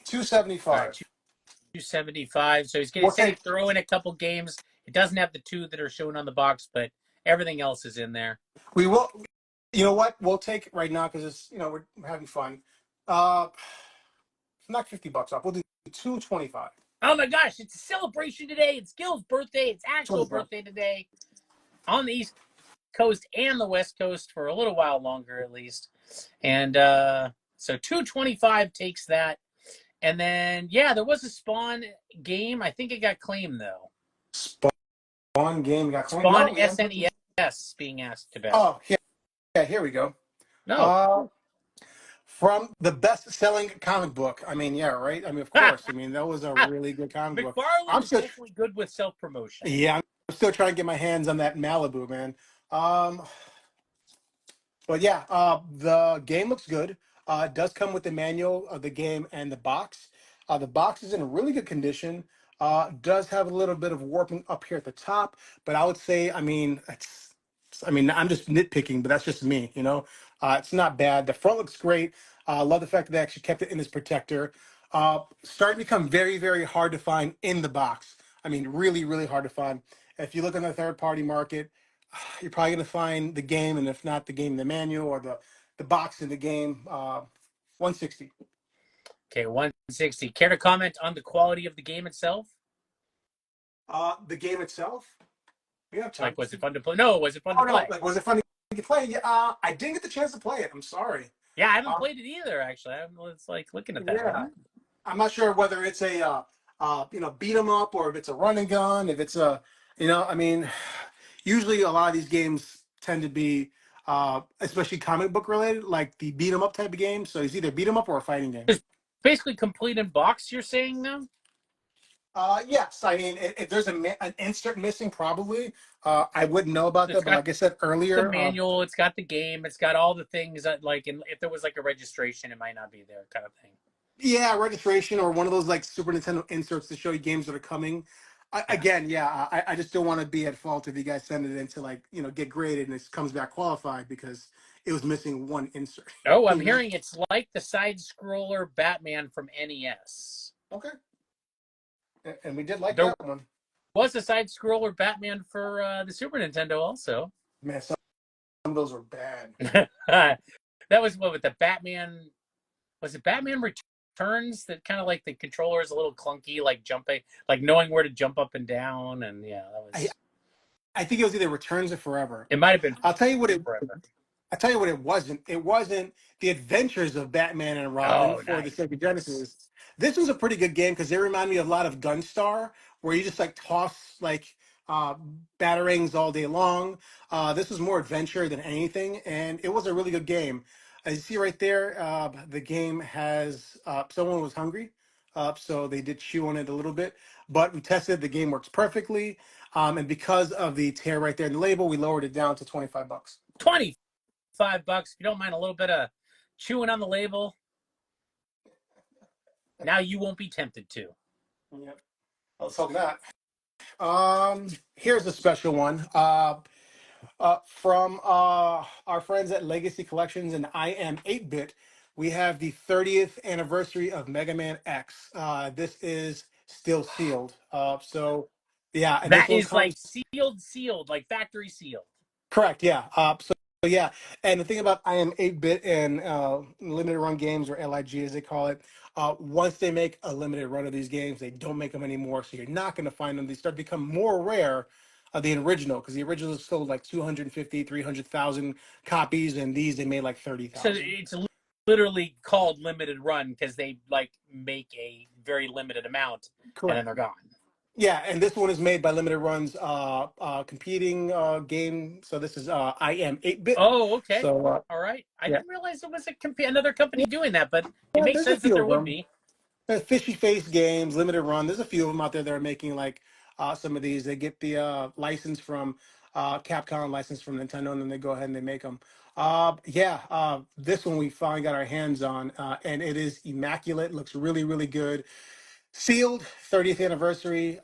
$275. Right, $275. So he's going to throw in a couple games. It doesn't have the 2 that are shown on the box, but everything else is in there. We will. You know what? We'll take it right now because it's we're having fun. Knock $50 off. We'll do $225. Oh my gosh! It's a celebration today. It's Gil's birthday. It's actual birthday today on the East Coast and the West Coast for a little while longer, at least. And so $225 takes that. And then there was a Spawn game. I think it got claimed though. Spawn game got claimed. Spawn SNES being asked about. Oh yeah. Here we go. No. From the best-selling comic book. I mean, yeah, right? I mean, of course. I mean, that was a really good comic book. McFarlane is definitely good with self-promotion. Yeah, I'm still trying to get my hands on that Malibu, man. But yeah, the game looks good. It does come with the manual of the game and the box. The box is in really good condition. Does have a little bit of warping up here at the top, but I would say, I'm just nitpicking, but that's just me, It's not bad. The front looks great. I love the fact that they actually kept it in its protector. Starting to become very, very hard to find in the box. I mean, really, really hard to find. If you look in the third-party market, you're probably going to find the game, and if not the game, the manual or the box in the game, $160. Okay, $160. Care to comment on the quality of the game itself? The game itself? Yeah, like, was it fun to play? No, was it fun to play? No, was it fun to play? Yeah, I didn't get the chance to play it. I'm sorry. Yeah, I haven't played it either, actually. It's like looking at that. Yeah. I'm not sure whether it's a beat 'em up or if it's a run and gun, if it's usually a lot of these games tend to be especially comic book related, like the beat 'em up type of game. So it's either beat 'em up or a fighting game. It's basically complete in box, you're saying now? Yes. I mean, if there's an insert missing, probably. I wouldn't know about that, but like I said earlier, the manual, it's got the game, it's got all the things that, like, if there was like a registration, it might not be there, kind of thing. Yeah, registration or one of those like Super Nintendo inserts to show you games that are coming. I just don't want to be at fault if you guys send it in to get graded and it comes back qualified because it was missing one insert. Oh, I'm hearing it's like the side-scroller Batman from NES. Okay. And we did like that one. Was a side-scroller Batman for the Super Nintendo also. Man, some of those were bad. That was what with the Batman. Was it Batman Returns? That kind of like the controller is a little clunky, like jumping, like knowing where to jump up and down, and yeah, that was. I think it was either Returns or Forever. It might have been. I'll tell you what it. Forever. I'll tell you what it wasn't. It wasn't the Adventures of Batman and Robin for the Sega Genesis. This was a pretty good game because they remind me of a lot of Gunstar, where you just like toss like uh, batarangs all day long. This was more adventure than anything, and it was a really good game. As you see right there, the game has someone was hungry, so they did chew on it a little bit. But we tested; the game works perfectly, and because of the tear right there in the label, we lowered it down to $25. 25 bucks. If you don't mind a little bit of chewing on the label, now you won't be tempted to. Yep. Let's hope not. Here's a special one. From our friends at Legacy Collections and I Am 8-Bit, we have the 30th anniversary of Mega Man X. This is still sealed. So, yeah, and this That one is like comes sealed, like factory sealed. correct. Yeah. So yeah, and the thing about I Am 8-Bit and limited run games, or LIG as they call it, once they make a limited run of these games, they don't make them anymore. So you're not going to find them. They start to become more rare than the original, because the original sold like 250, 300,000 copies, and these they made like So 30,000. it's literally called limited run because they like make a very limited amount and then Correct. they're gone. Yeah, and this one is made by Limited Run's competing game. So this is I Am 8-Bit. Oh, okay. So All right. I yeah, didn't realize it was another company doing that, but it yeah, makes there's a sense that few there of would them. be. Fishy Face Games, Limited Run. There's a few of them out there that are making like some of these. They get the license from Capcom, license from Nintendo, and then they go ahead and they make them. This one we finally got our hands on, and it is immaculate. Looks really, really good. Sealed, 30th anniversary.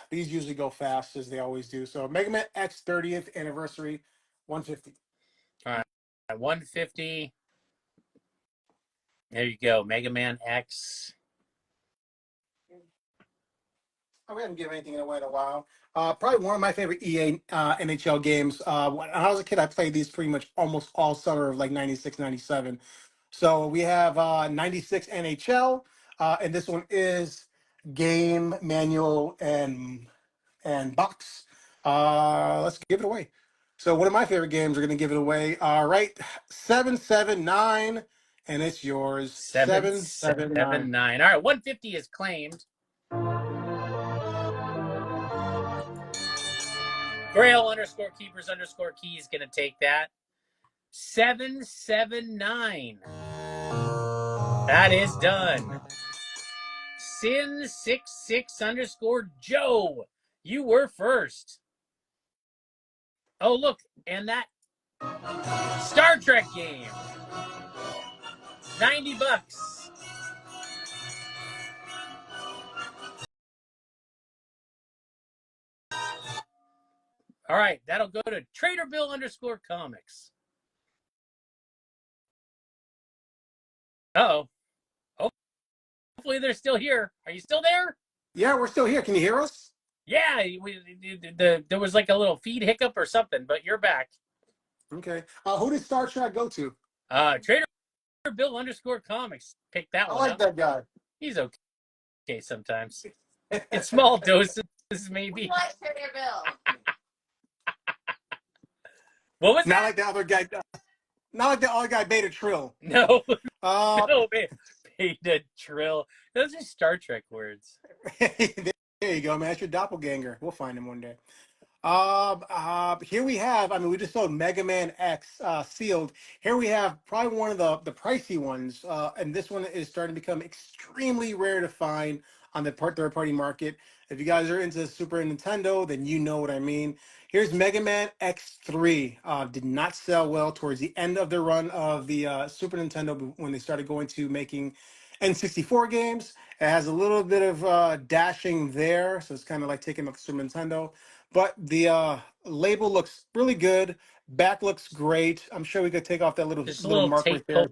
These usually go fast as they always do. So Mega Man X 30th anniversary, 150. All right. 150. There you go. Mega Man X. We haven't given anything away in a while. Probably one of my favorite EA NHL games. When I was a kid, I played these pretty much almost all summer of like 96, 97. So we have 96 NHL, and this one is game, manual, and box. Let's give it away. So one of my favorite games, we're going to give it away. All right, 779, and it's yours. 779. 779. All right. 150 is claimed. Grail_keepers_key is going to take that. 779. That is done. Sin66_Joe. You were first. Oh, look. And that Star Trek game. 90 bucks. All right, that'll go to TraderBill_comics. Uh-oh. Hopefully they're still here. Are you still there? Yeah, we're still here. Can you hear us? Yeah, there was like a little feed hiccup or something, but you're back. Okay. Who did Star Trek go to? TraderBill_comics. Pick that I one like up. that guy. He's okay sometimes. In small doses, maybe. We like Trader Bill. What was Not that? like the other guy. Not like the other guy, Beta Trill. No, No, Beta Trill. Those are Star Trek words. there you go, man. That's your doppelganger. We'll find him one day. Here we have, I mean, we just sold Mega Man X sealed. Here we have probably one of the pricey ones, and this one is starting to become extremely rare to find on the third-party market. If you guys are into Super Nintendo, then you know what I mean. Here's Mega Man X3. Did not sell well towards the end of the run of the Super Nintendo when they started going to making N64 games. It has a little bit of dashing there, so it's kind of like taking up the Super Nintendo. But the label looks really good. Back looks great. I'm sure we could take off that little Just a little mark tape right there.